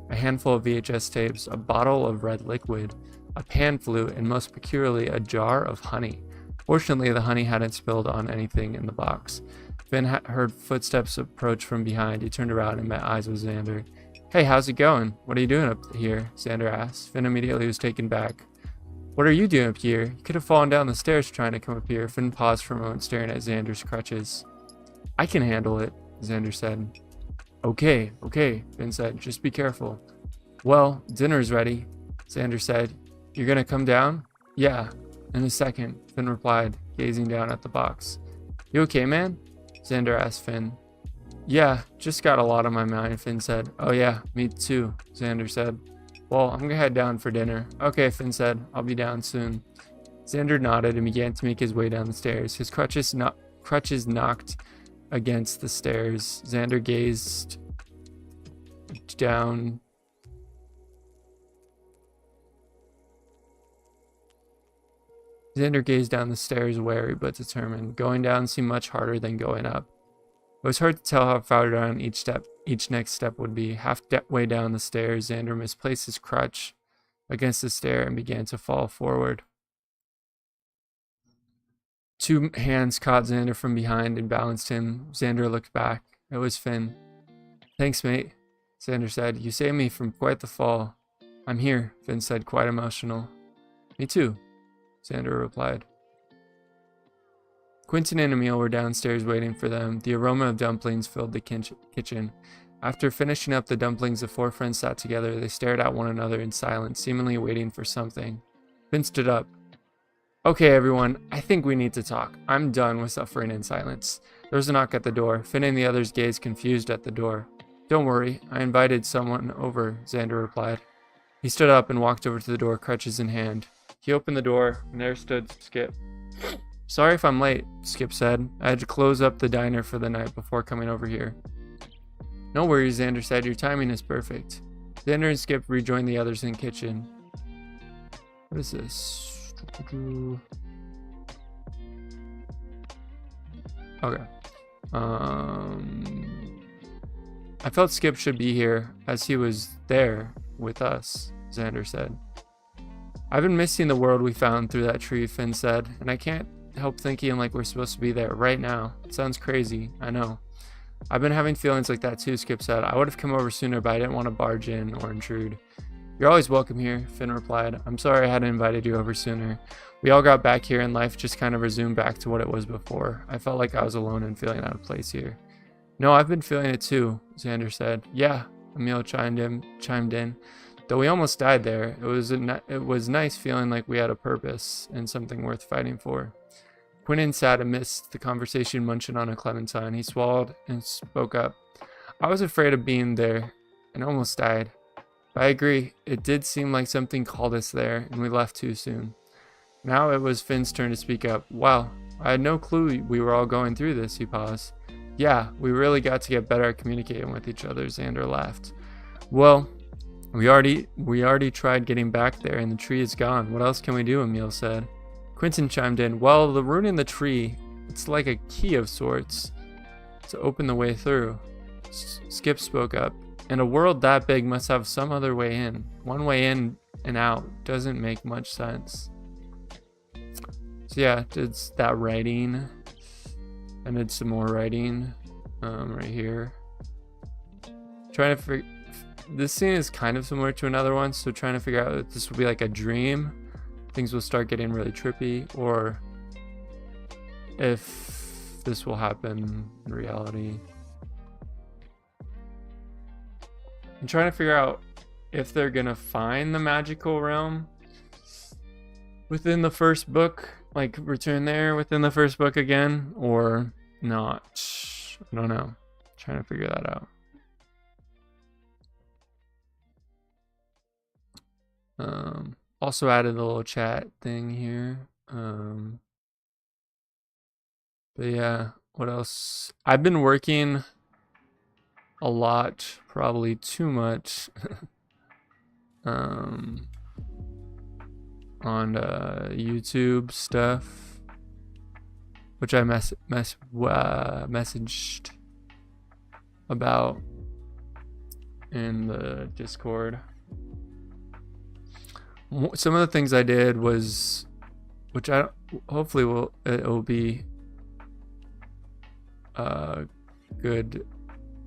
a handful of VHS tapes, a bottle of red liquid, a pan flute, and most peculiarly, a jar of honey. Fortunately, the honey hadn't spilled on anything in the box. Finn heard footsteps approach from behind. He turned around and met eyes with Xander. "Hey, how's it going? What are you doing up here?" Xander asked. Finn immediately was taken back. "What are you doing up here? You could have fallen down the stairs trying to come up here." Finn paused for a moment, staring at Xander's crutches. "I can handle it," Xander said. Okay, Finn said. "Just be careful." "Well, dinner's ready," Xander said. "You're gonna come down?" "Yeah, in a second," Finn replied, gazing down at the box. "You okay, man?" Xander asked Finn. "Yeah, just got a lot on my mind," Finn said. "Oh yeah, me too," Xander said. "Well, I'm gonna head down for dinner." "Okay," Finn said. "I'll be down soon." Xander nodded and began to make his way down the stairs. His crutches knocked against the stairs. Xander gazed down the stairs, wary but determined. Going down seemed much harder than going up. It was hard to tell how far down each next step would be. Halfway down the stairs, Xander misplaced his crutch against the stair and began to fall forward. Two hands caught Xander from behind and balanced him. Xander looked back. It was Finn. "Thanks, mate," Xander said. "You saved me from quite the fall." "I'm here," Finn said, quite emotional. "Me too," Xander replied. Quentin and Emil were downstairs waiting for them. The aroma of dumplings filled the kitchen. After finishing up the dumplings, the four friends sat together. They stared at one another in silence, seemingly waiting for something. Finn stood up. "Okay, everyone, I think we need to talk. I'm done with suffering in silence." There was a knock at the door. Finn and the others gazed confused at the door. "Don't worry, I invited someone over," Xander replied. He stood up and walked over to the door, crutches in hand. He opened the door, and there stood Skip. "Sorry if I'm late," Skip said. "I had to close up the diner for the night before coming over here." "No worries," Xander said. "Your timing is perfect." Xander and Skip rejoined the others in the kitchen. What is this? Okay. I felt Skip should be here, as he was there with us, Xander said. "I've been missing the world we found through that tree," Finn said, "and I can't help thinking like we're supposed to be there right now. It sounds crazy, I know." "I've been having feelings like that too," Skip said. "I would have come over sooner, but I didn't want to barge in or intrude." You're always welcome here, Finn replied. I'm sorry I hadn't invited you over sooner. We all got back here and life just kind of resumed back to what it was before. I felt like I was alone and feeling out of place here. No, I've been feeling it too, Xander said. Yeah, Emil chimed in. Though we almost died there, it was nice feeling like we had a purpose and something worth fighting for. Quinton sat amidst the conversation munching on a clementine. He swallowed and spoke up. I was afraid of being there and almost died. I agree, it did seem like something called us there, and we left too soon. Now it was Finn's turn to speak up. Wow, I had no clue we were all going through this, he paused. Yeah, we really got to get better at communicating with each other, Xander laughed. Well, we already tried getting back there, and the tree is gone. What else can we do, Emil said. Quinton chimed in. Well, the rune in the tree, it's like a key of sorts to open the way through. Skip spoke up. And a world that big must have some other way in. One way in and out doesn't make much sense. So yeah, did that writing. I did some more writing right here. Trying to figure... This scene is kind of similar to another one, so trying to figure out if this will be like a dream. Things will start getting really trippy, or if this will happen in reality. I'm trying to figure out if they're gonna find the magical realm within the first book, like return there within the first book again, or not. I don't know. Trying to figure that out. Also added a little chat thing here. But yeah, what else? I've been working a lot, probably too much, on YouTube stuff, which I messaged about in the Discord. Some of the things I did was, which I hopefully it'll be a good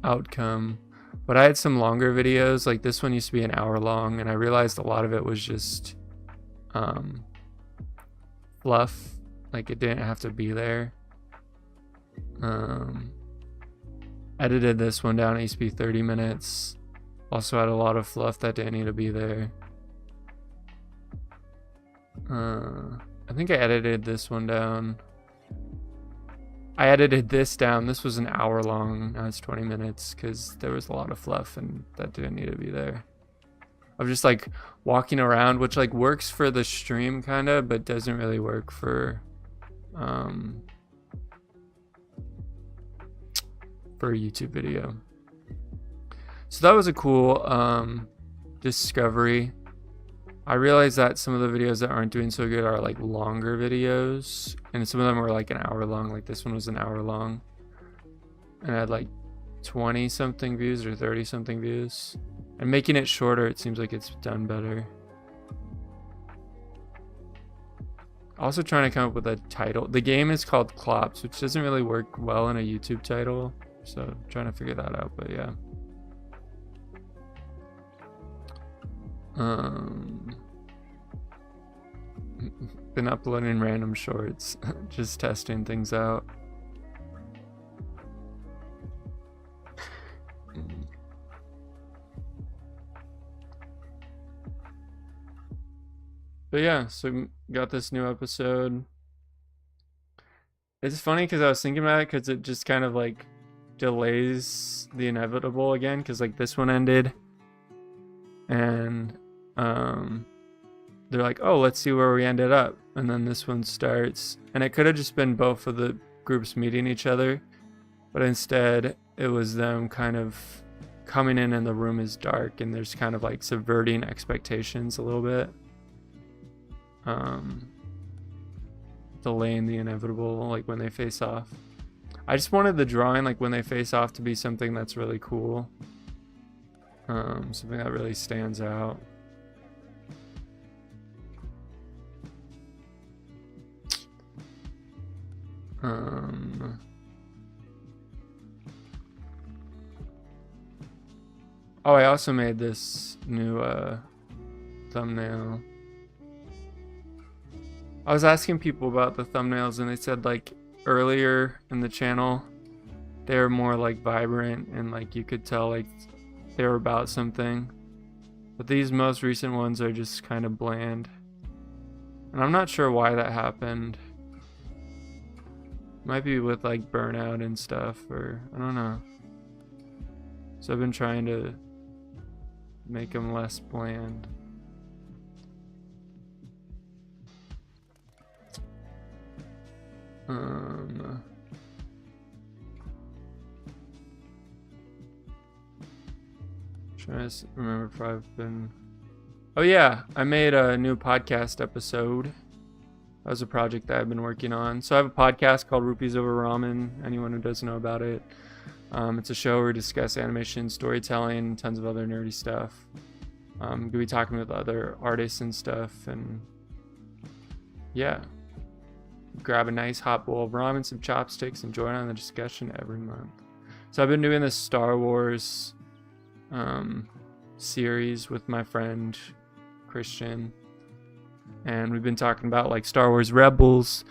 outcome, but I had some longer videos. Like this one used to be an hour long, and I realized a lot of it was just fluff. Like it didn't have to be there. Edited this one down. It used to be 30 minutes. Also had a lot of fluff that didn't need to be there. I think I edited this one down. I edited this down. This was an hour long. Now it's 20 minutes because there was a lot of fluff and that didn't need to be there. Of just like walking around, which like works for the stream kind of, but doesn't really work for a YouTube video. So that was a cool discovery. I realized that some of the videos that aren't doing so good are like longer videos, and some of them were like an hour long. Like this one was an hour long, and I had like 20 something views or 30 something views. And making it shorter, it seems like it's done better. Also trying to come up with a title. The game is called Clops, which doesn't really work well in a YouTube title, so I'm trying to figure that out. But yeah. Been uploading random shorts, just testing things out. But yeah, so got this new episode. It's funny because I was thinking about it because it just kind of like delays the inevitable again, because like this one ended and they're like, oh, let's see where we ended up, and then this one starts, and it could have just been both of the groups meeting each other, but instead it was them kind of coming in and the room is dark, and there's kind of like subverting expectations a little bit, delaying the inevitable, like when they face off. I just wanted the drawing, like when they face off, to be something that's really cool, something that really stands out. Oh, I also made this new thumbnail. I was asking people about the thumbnails and they said like earlier in the channel they were more like vibrant and like you could tell like they were about something. But these most recent ones are just kind of bland. And I'm not sure why that happened. Might be with like burnout and stuff, or I don't know. So I've been trying to make them less bland. Trying to remember if I've been. Oh yeah, I made a new podcast episode. That was a project that I've been working on. So I have a podcast called Rupees Over Ramen. Anyone who doesn't know about it, it's a show where we discuss animation, storytelling, tons of other nerdy stuff. We'll be talking with other artists and stuff, and yeah. Grab a nice hot bowl of ramen, some chopsticks, and join on the discussion every month. So I've been doing this Star Wars series with my friend Christian, and we've been talking about like Star Wars Rebels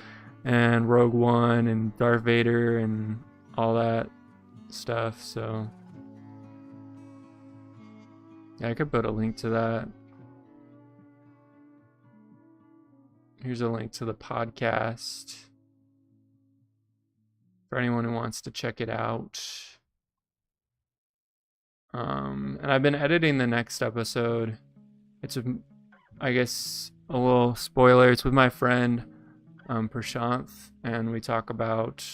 and Rogue One and Darth Vader and all that stuff. So yeah, I could put a link to that. Here's a link to the podcast for anyone who wants to check it out. And I've been editing the next episode. It's, I guess, a little spoiler. It's with my friend Prashanth, and we talk about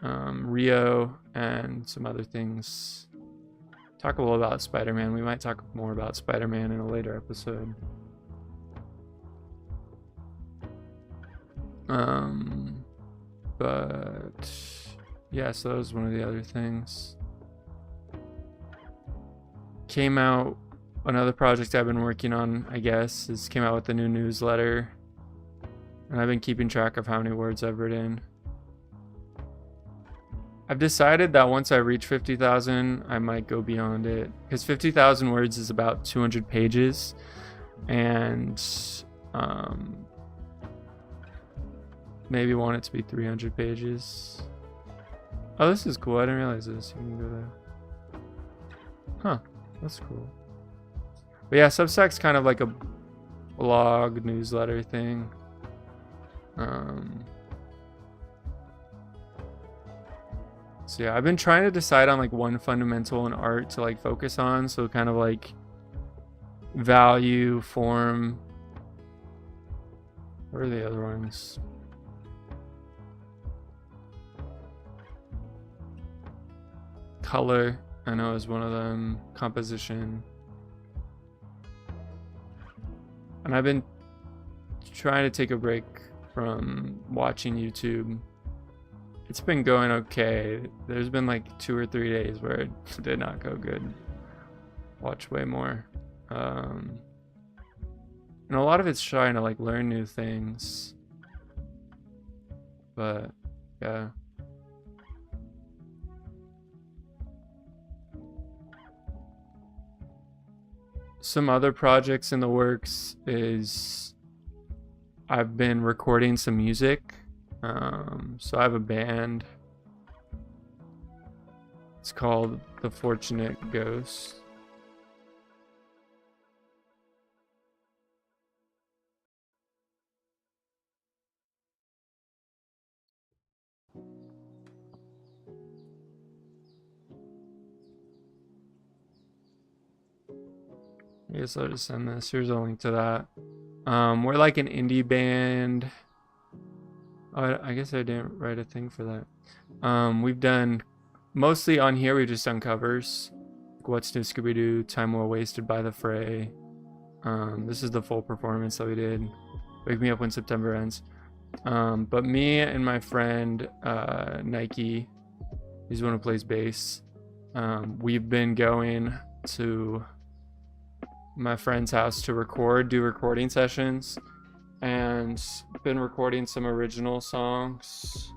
Rio and some other things. Talk a little about Spider-Man. We might talk more about Spider-Man in a later episode. But yeah, so that was one of the other things. Came out, another project I've been working on, I guess, came out with the new newsletter. And I've been keeping track of how many words I've written. I've decided that once I reach 50,000, I might go beyond it. Because 50,000 words is about 200 pages. And maybe want it to be 300 pages. Oh, this is cool. I didn't realize this. You can go there. Huh. That's cool. But yeah, Substack's kind of like a blog newsletter thing. So yeah, I've been trying to decide on like one fundamental in art to like focus on. So kind of like value, form. What are the other ones? Color, I know, is one of them. Composition. And I've been trying to take a break from watching YouTube. It's been going okay. There's been like 2 or 3 days where it did not go good. Watch way more. And a lot of it's trying to like learn new things. But yeah. Some other projects in the works is I've been recording some music. So I have a band. It's called The Fortunate Ghost. I guess I'll just send this. Here's a link to that. We're like an indie band. Oh, I guess I didn't write a thing for that. We've done mostly on here. We've just done covers. What's New Scooby-Doo, Time Well Wasted by The Fray. This is the full performance that we did. Wake Me Up When September Ends. But me and my friend Nike, he's the one who plays bass. We've been going to my friend's house to do recording sessions, and been recording some original songs,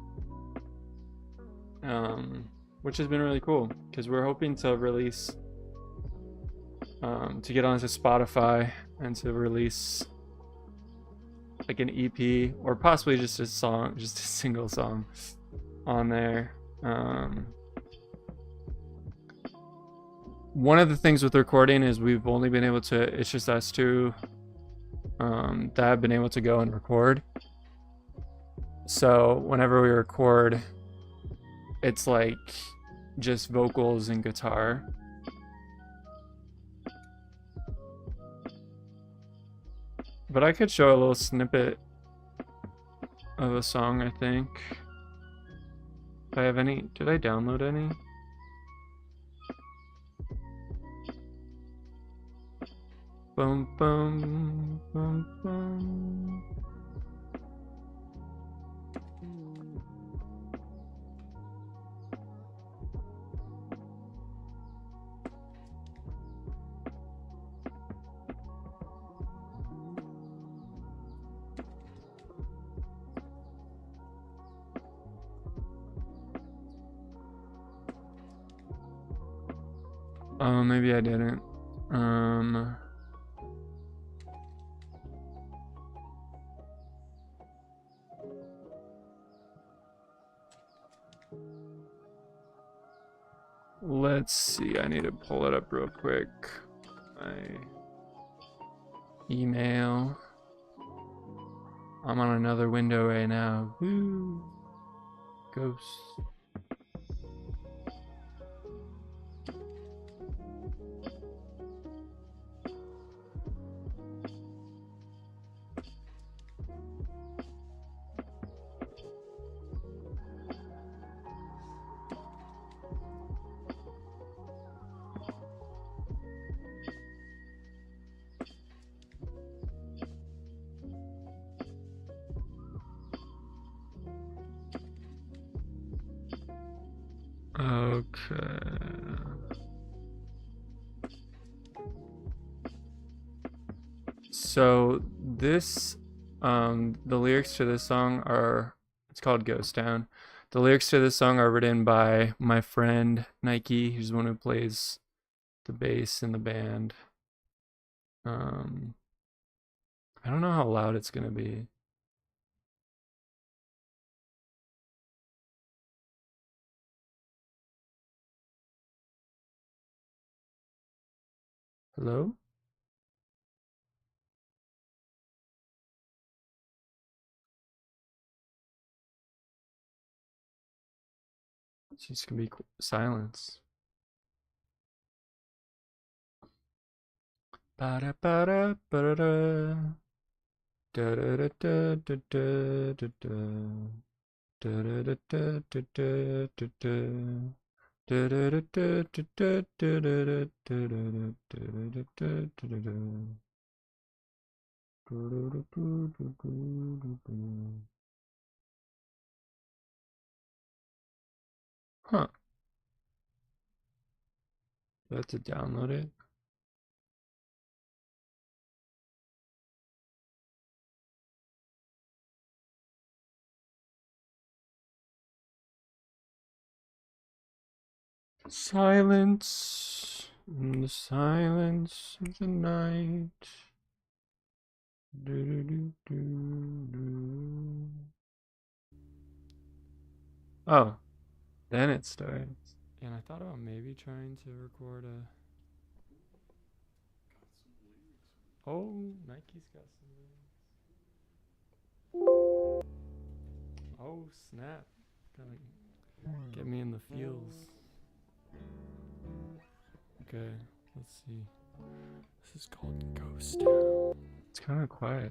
which has been really cool because we're hoping to release to get onto Spotify and to release like an EP or possibly just a song, just a single song on there. One of the things with recording is we've only been able to, it's just us two that have been able to go and record. So whenever we record, it's like just vocals and guitar. But I could show a little snippet of a song, I think. If I have any, did I download any? Boom, boom, boom, boom. Oh, maybe I didn't. Let's see, I need to pull it up real quick. My email. I'm on another window right now. Woo! Ghosts. Okay. So this, the lyrics to this song are, it's called Ghost Town. The lyrics to this song are written by my friend Nike, who's the one who plays the bass in the band. I don't know how loud it's gonna be. Hello? It's just gonna be silence. Ba-da, ba-da, ba-da-da. Da-da-da-da-da-da-da-da. Da-da-da-da-da-da-da-da. Huh. Do I have to download it? Silence in the silence of the night. Do-do-do-do-do. Oh, then it starts. And I thought about maybe trying to record a. Oh, Nike's got some lyrics. Oh, snap. Gotta get me in the feels. Okay, let's see. This is called Ghost Town. It's kind of quiet.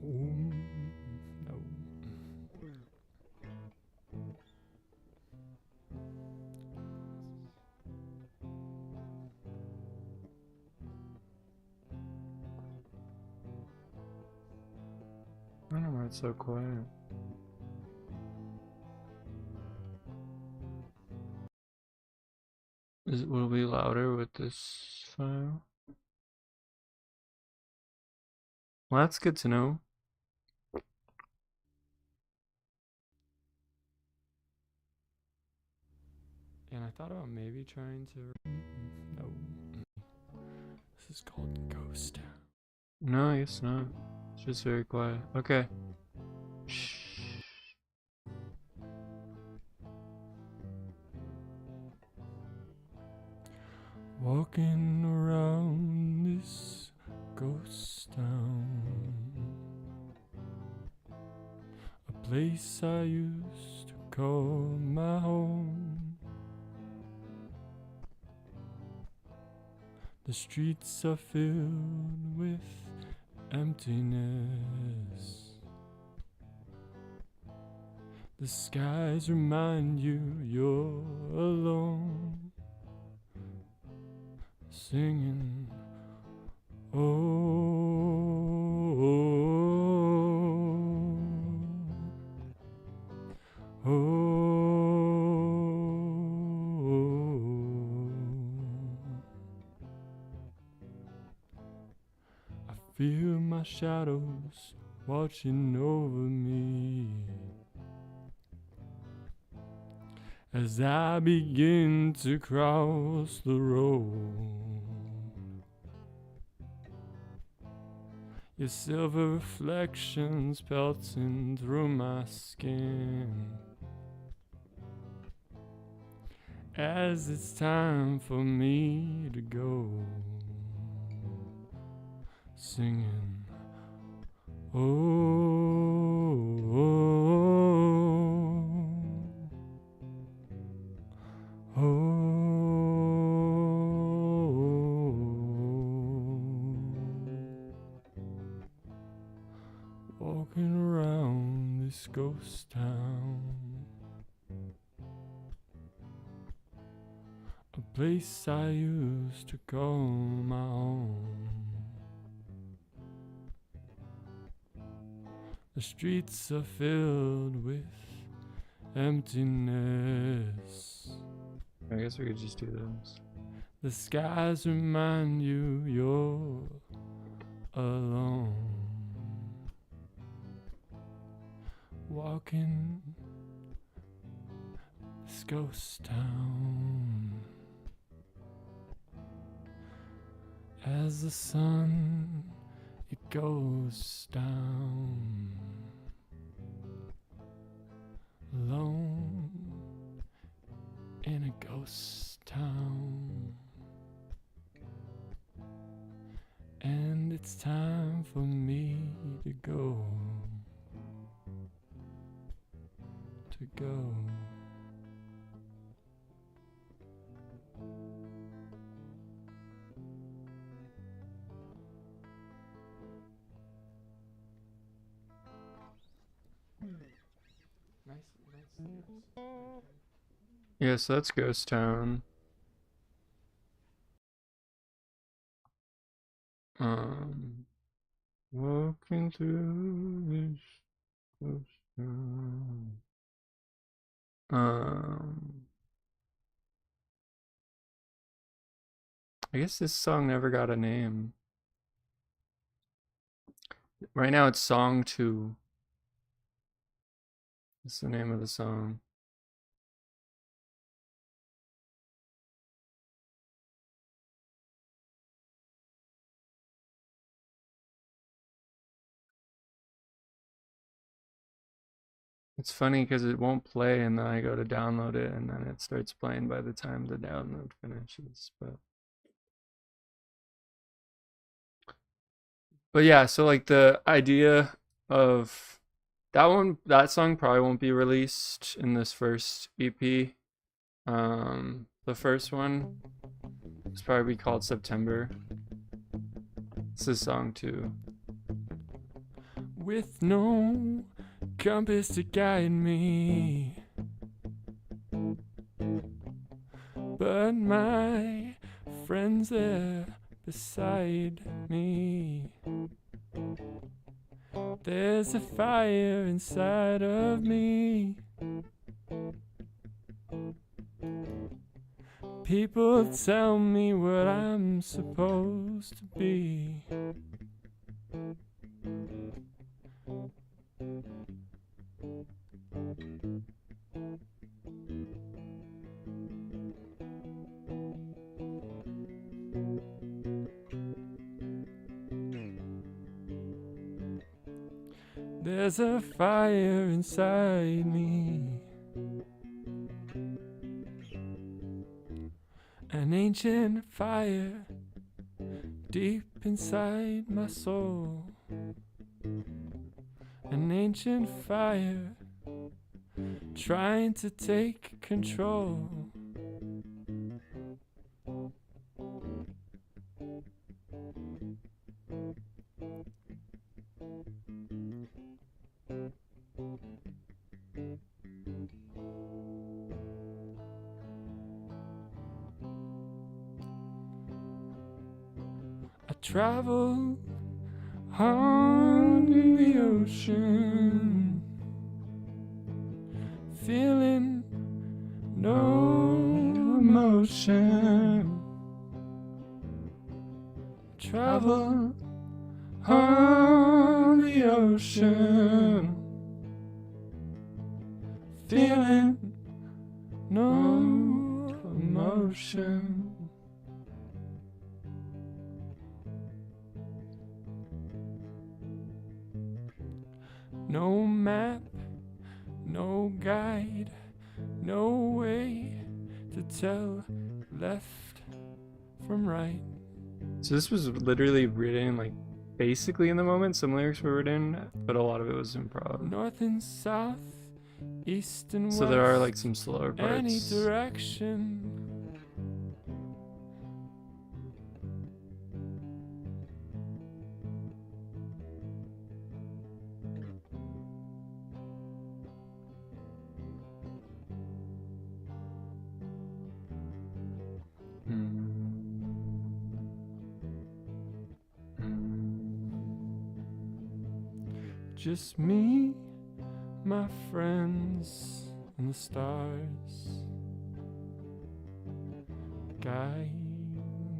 No. I don't know why it's so quiet. Will it be louder with this file? Well, that's good to know. thought about maybe trying to. No. This is called Ghost Town. No, I guess not. It's just very quiet. Okay. Shh. Walking around this ghost town, a place I used to call my home. The streets are filled with emptiness. The skies remind you you're alone. Singing, oh, oh, oh, oh. I feel my shadows watching over me as I begin to cross the road. Your silver reflections pelting through my skin as it's time for me to go. Singing, oh, oh, oh. Walking around this ghost town, a place I used to call my own. The streets are filled with emptiness. I guess we could just do this. The skies remind you you're alone. Walking this ghost town as the sun it goes down, alone in a ghost town, and it's time for me to go. Go. Nice. Yes, that's Ghost Town. Walking through this ghost town. I guess this song never got a name. Right now it's Song 2. That's the name of the song. It's funny because it won't play and then I go to download it and then it starts playing by the time the download finishes. But yeah, so like the idea of that song probably won't be released in this first EP. The first one is probably called September. This is song 2. With no compass to guide me, but my friends there beside me. There's a fire inside of me. People tell me what I'm supposed to be. There's a fire inside me, an ancient fire deep inside my soul, an ancient fire trying to take control. I travel on the ocean, feeling no emotion. Travel on the ocean, feeling no emotion. No map, no guide, no way to tell left from right. So this was literally written like basically in the moment. Some lyrics were written, but a lot of it was improv. North and south, east and west. So there are like some slower parts. Any direction. Just me, my friends, and the stars guide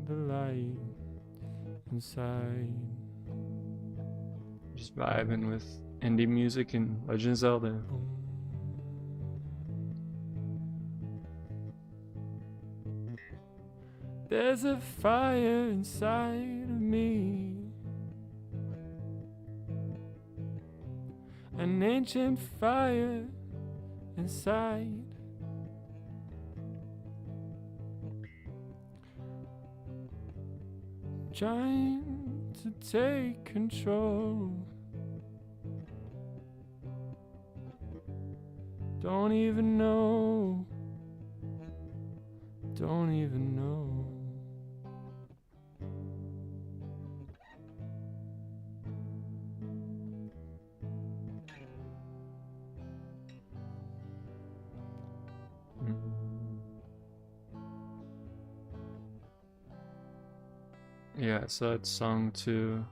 the light inside. Just vibing with indie music and Legend of Zelda. There's a fire inside of me, an ancient fire inside. Trying to take control. Don't even know. Don't even know. Yeah, so it's song 2.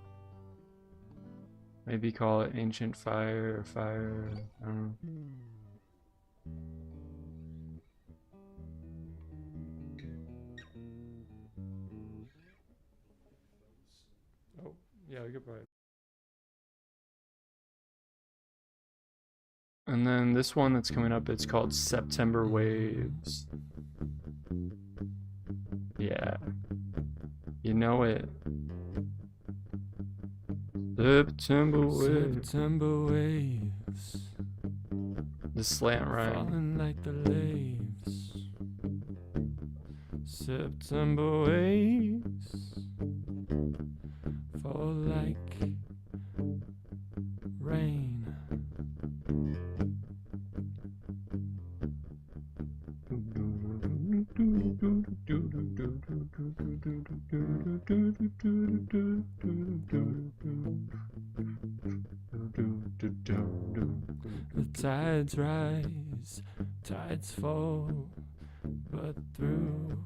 Maybe call it Ancient Fire or Fire. I don't know. Oh, yeah, we could probably. And then this one that's coming up, it's called September Waves. Yeah. You know it. September waves. September waves. The slant rhyme. Falling like the leaves. September waves. Fall like rain. The tides rise, tides fall, but through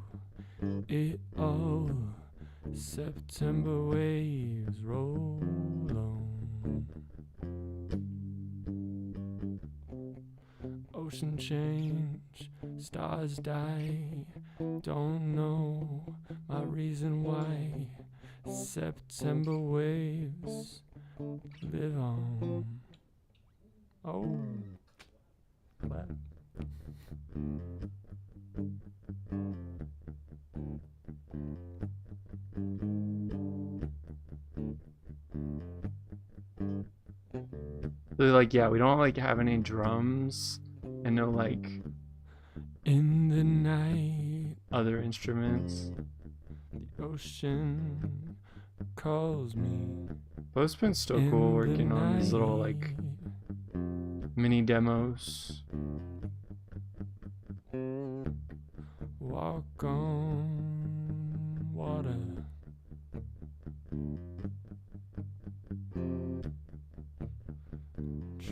it all, September waves roll on. Ocean change, stars die, don't know my reason why. September waves live on. Oh, clap. They're like, yeah, we don't like have any drums and no like in the night other instruments. The ocean calls me. But it's been still cool working on these little like mini demos. Walk on water.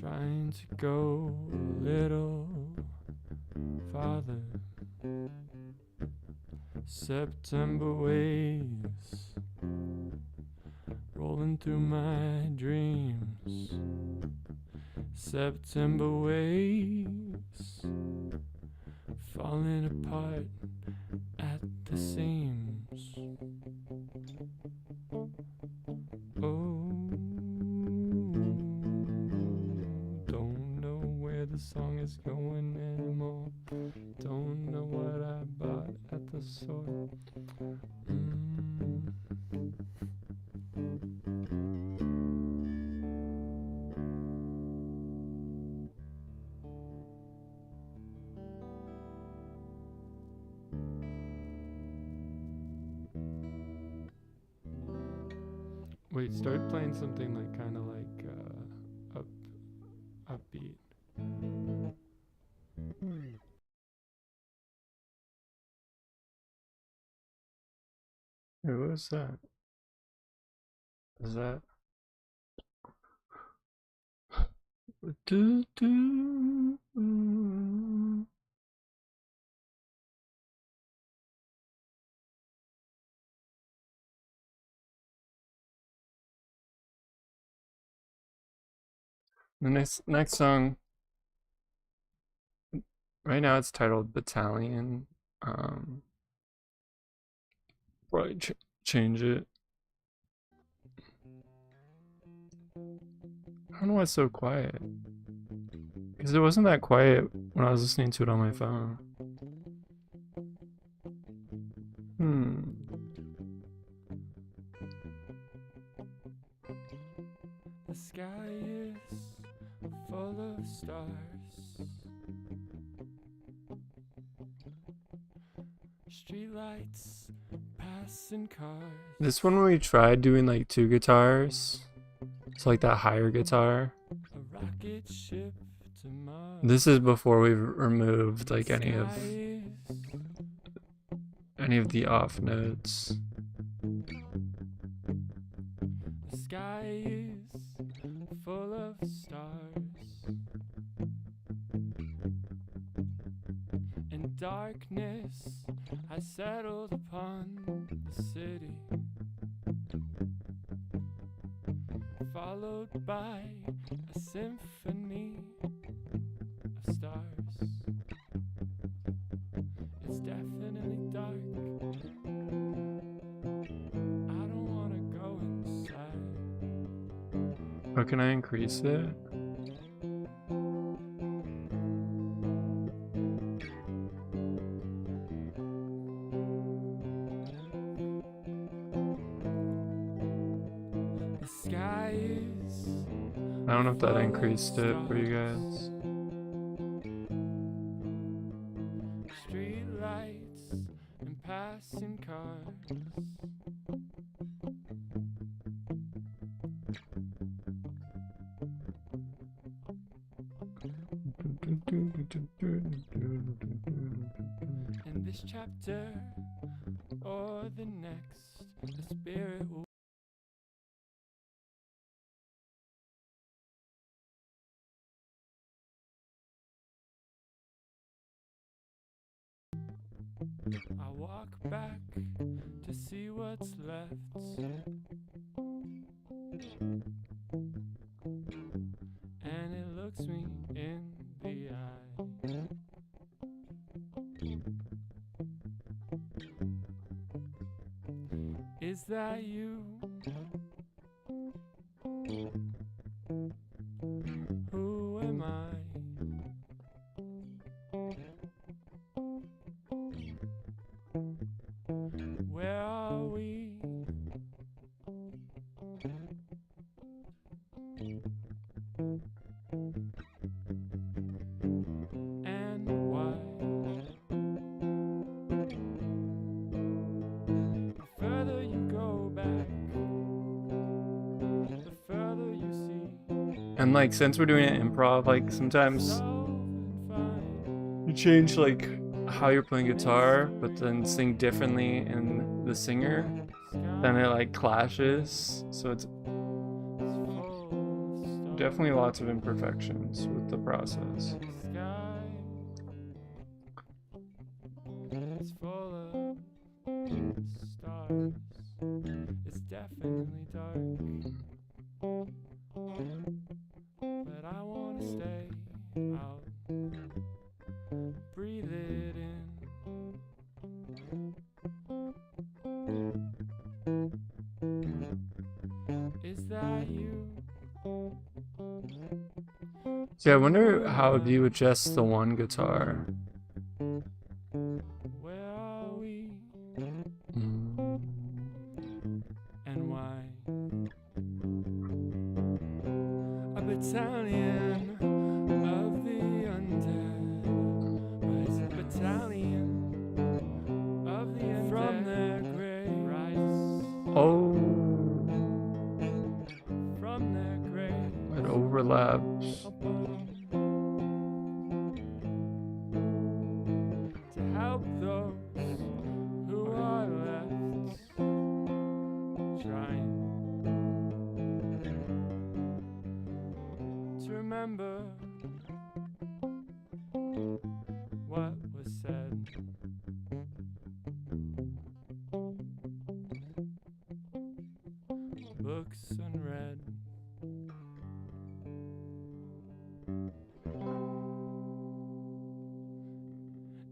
Trying to go a little farther. September waves rolling through my dreams. September waves falling apart at the seams. Oh, don't know where the song is going anymore. Don't know what I bought at the store. Wait, start playing something like kind of like upbeat. Hey, what is that? Is that? Do, do, The next song. Right now it's titled Battalion. Probably change it. I don't know why it's so quiet. Because it wasn't that quiet when I was listening to it on my phone. The sky is full of stars. Streetlights, passing cars. This one we tried doing like 2 guitars. It's like that higher guitar. A rocket ship to Mars. This is before we've removed like any of the off notes. The sky is full of stars. In darkness, I settled upon the city, followed by a symphony of stars. It's definitely dark. I don't want to go inside. Oh, can I increase it? The sky is. I don't know if that increased it for you guys. Street lights and passing cars. In this chapter or the next, the spirit will. I walk back to see what's left. And it looks me in the eye. Is that you? Who am I? Where are we? And why? The further you go back, the further you see. And like, since we're doing it improv, like sometimes you change like how you're playing guitar, but then sing differently in the singer, then it like clashes. So it's definitely lots of imperfections with the process. It's full of stars. It's definitely dark, but I wanna stay out. Breathe it in. Is that you? So yeah, I wonder how it'd be with just the one guitar. Where are we? And why? A battalion of the undead. Rise, a battalion of the undead. From their grave. Rise. Oh. From their grave. It overlaps. To help those who are left trying to remember what was said. Books unread.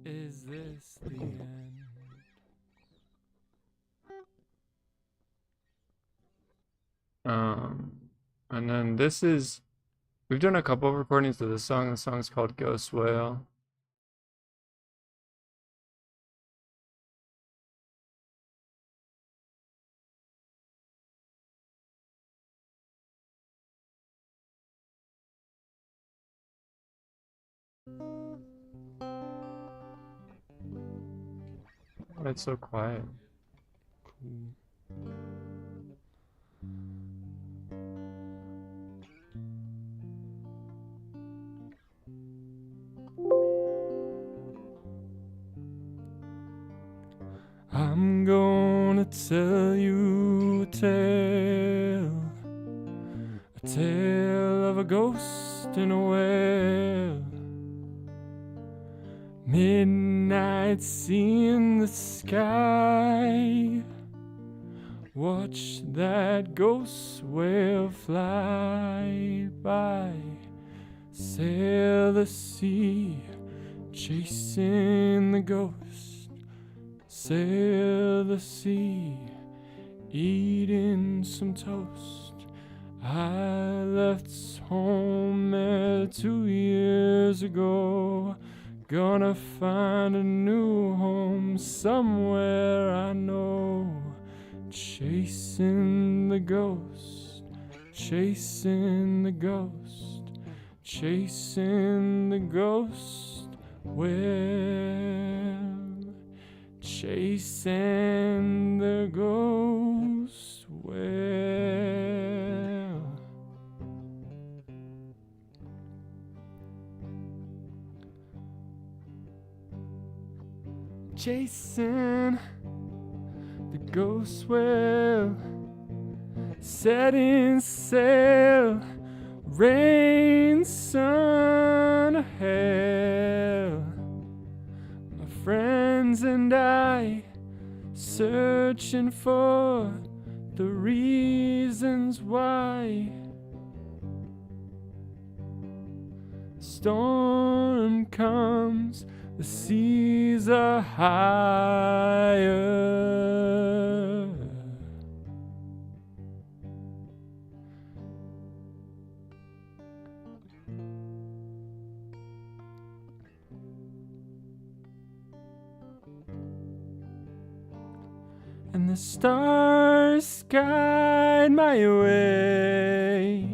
Is this the end? And then this is, we've done a couple of recordings of this song. The song's called Ghost Whale. Oh, it's so quiet. Cool. I'm gonna tell you a tale of a ghost and a whale. Midnight sea in the sky. Watch that ghost whale fly by. Sail the sea, chasing the ghost. Sail the sea, eating some toast. I left home there 2 years ago. Gonna find a new home somewhere I know. Chasing the ghost, chasing the ghost, chasing the ghost. Well, chasing the ghost. Well, chasing the ghost whale, setting sail, rain, sun, or hail. My friends and I searching for the reasons why. Storm comes, the seas are higher. And the stars guide my way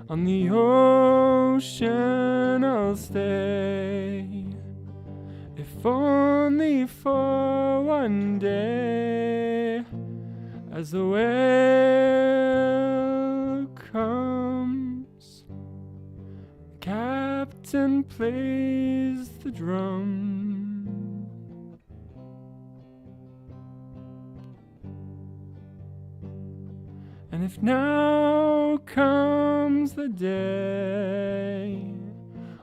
On the ocean I'll stay, if only for one day. As the whale comes, the captain plays the drum. And if now comes the day,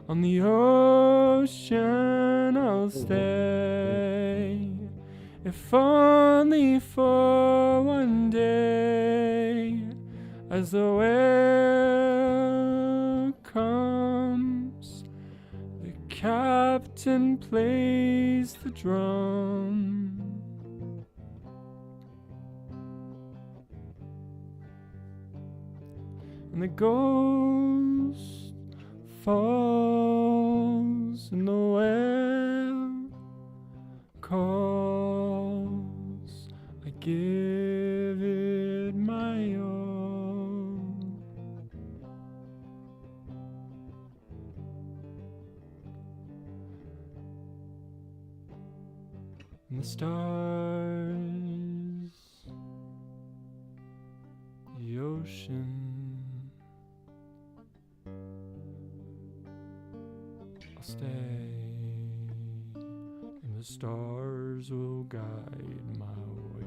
on the ocean I'll stay, if only for one day. As the whale comes, the captain plays the drum. And the ghost falls, and the whale calls. I give it my all. And the stars, the ocean, I'll stay, and the stars will guide my way.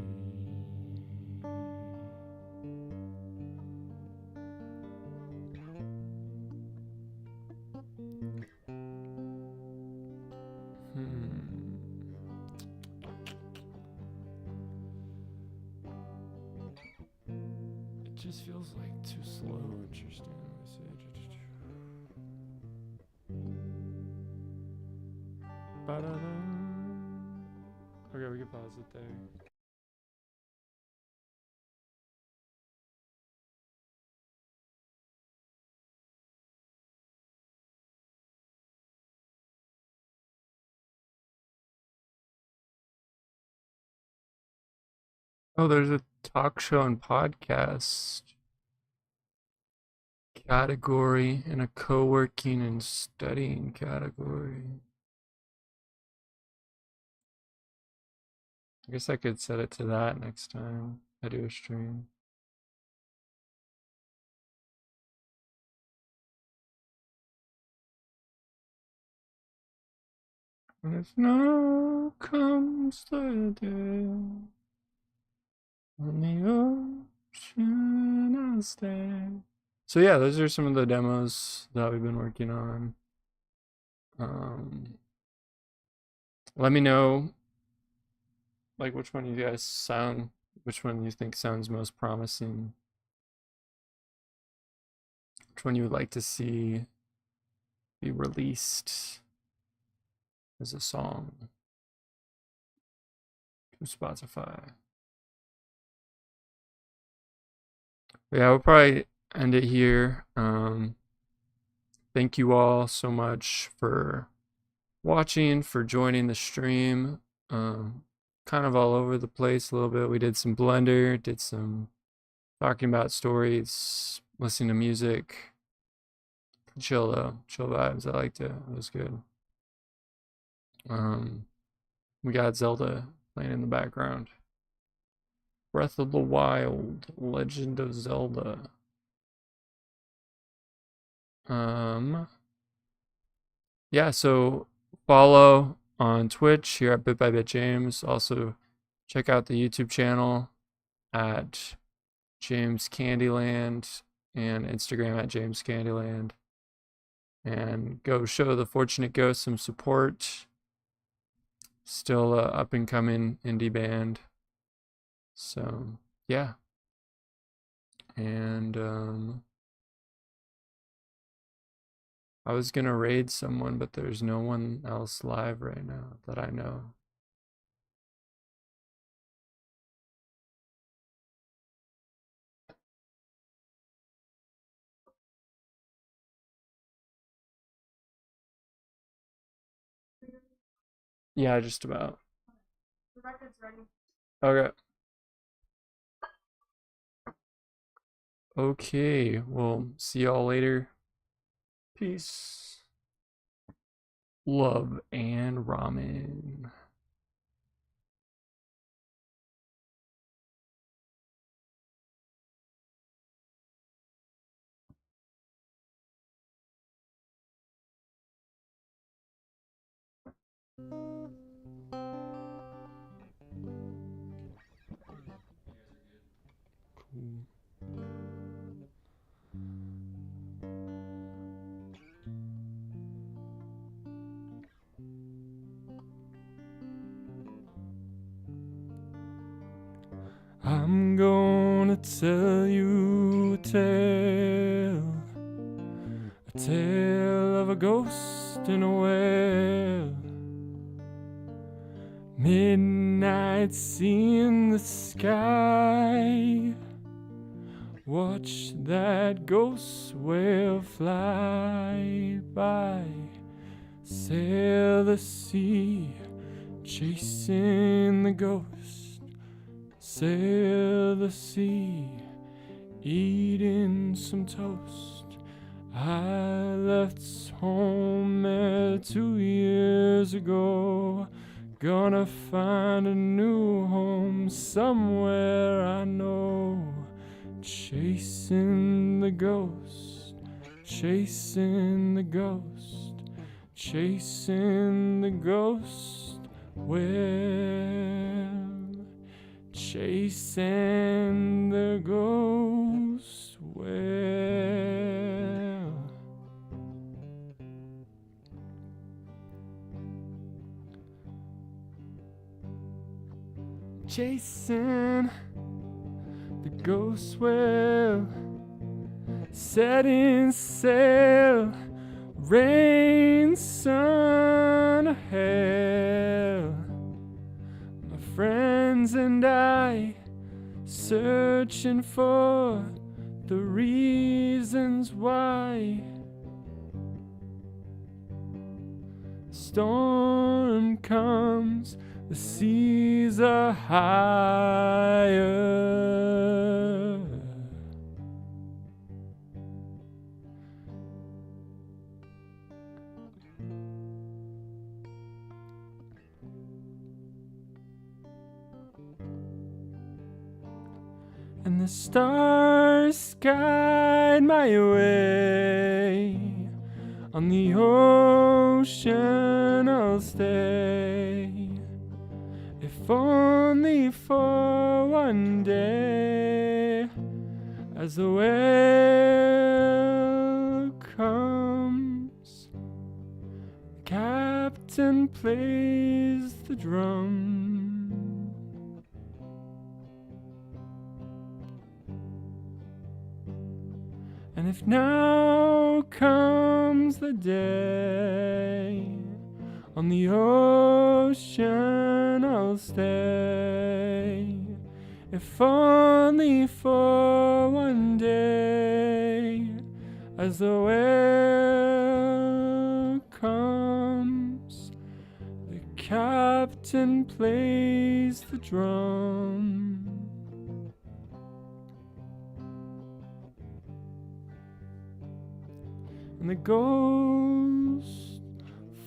It just feels like too slow. Interesting. Ba-da-da. Okay, we can pause it there. Oh, there's a talk show and podcast category and a co-working and studying category. I guess I could set it to that next time I do a stream. And if now comes the day, on the ocean I'll stay. So yeah, those are some of the demos that we've been working on. Let me know, like, which one you think sounds most promising. Which one you would like to see be released as a song to Spotify. But yeah, we'll probably end it here. Thank you all so much for watching, for joining the stream. Kind of all over the place a little bit. We did some Blender, did some talking about stories, listening to music. Chill though, chill vibes. I liked it. It was good. We got Zelda playing in the background. Breath of the Wild, Legend of Zelda. Yeah, so follow on Twitch here at Bit by Bit James. Also check out the YouTube channel at James Candyland and Instagram at James Candyland. And go show the Fortunate Ghost some support. Still a up and coming indie band. So yeah. And I was gonna raid someone, but there's no one else live right now that I know. Yeah, just about. The record's ready. Okay. Okay, well, see y'all later. Peace. Love and ramen. Cool. I'm gonna tell you a tale of a ghost in a well. Midnight seeing the sky. Watch that ghost whale fly by. Sail the sea, chasing the ghost. Sail the sea, eating some toast. I left home 2 years ago. Gonna find a new home somewhere I know. Chasing the ghost, chasing the ghost, chasing the ghost. Well, chasing the ghost. Well, chasing the ghost well, setting sail, rain, sun, hell. My friends and I searching for the reasons why. Storm comes, the seas are higher. And the stars guide my way. On the ocean I'll stay, if only for one day. As the whale comes, the captain plays the drum. And if now comes the day, on the ocean I'll stay, if only for one day. As the whale comes, the captain plays the drum. And the ghost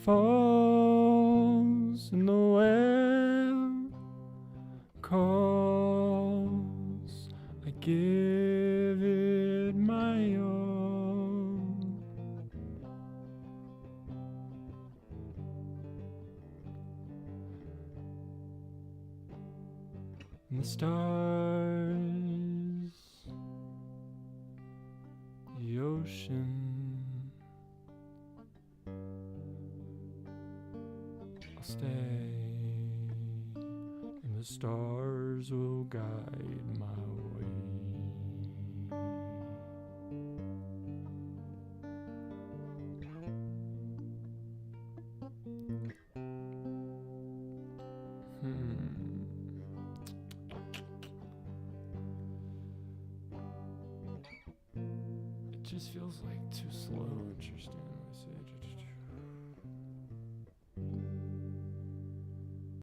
falls and the whale calls. I give it my all. And the stars, the ocean, I'll stay, and the stars will guide my way. It just feels like too slow, interesting.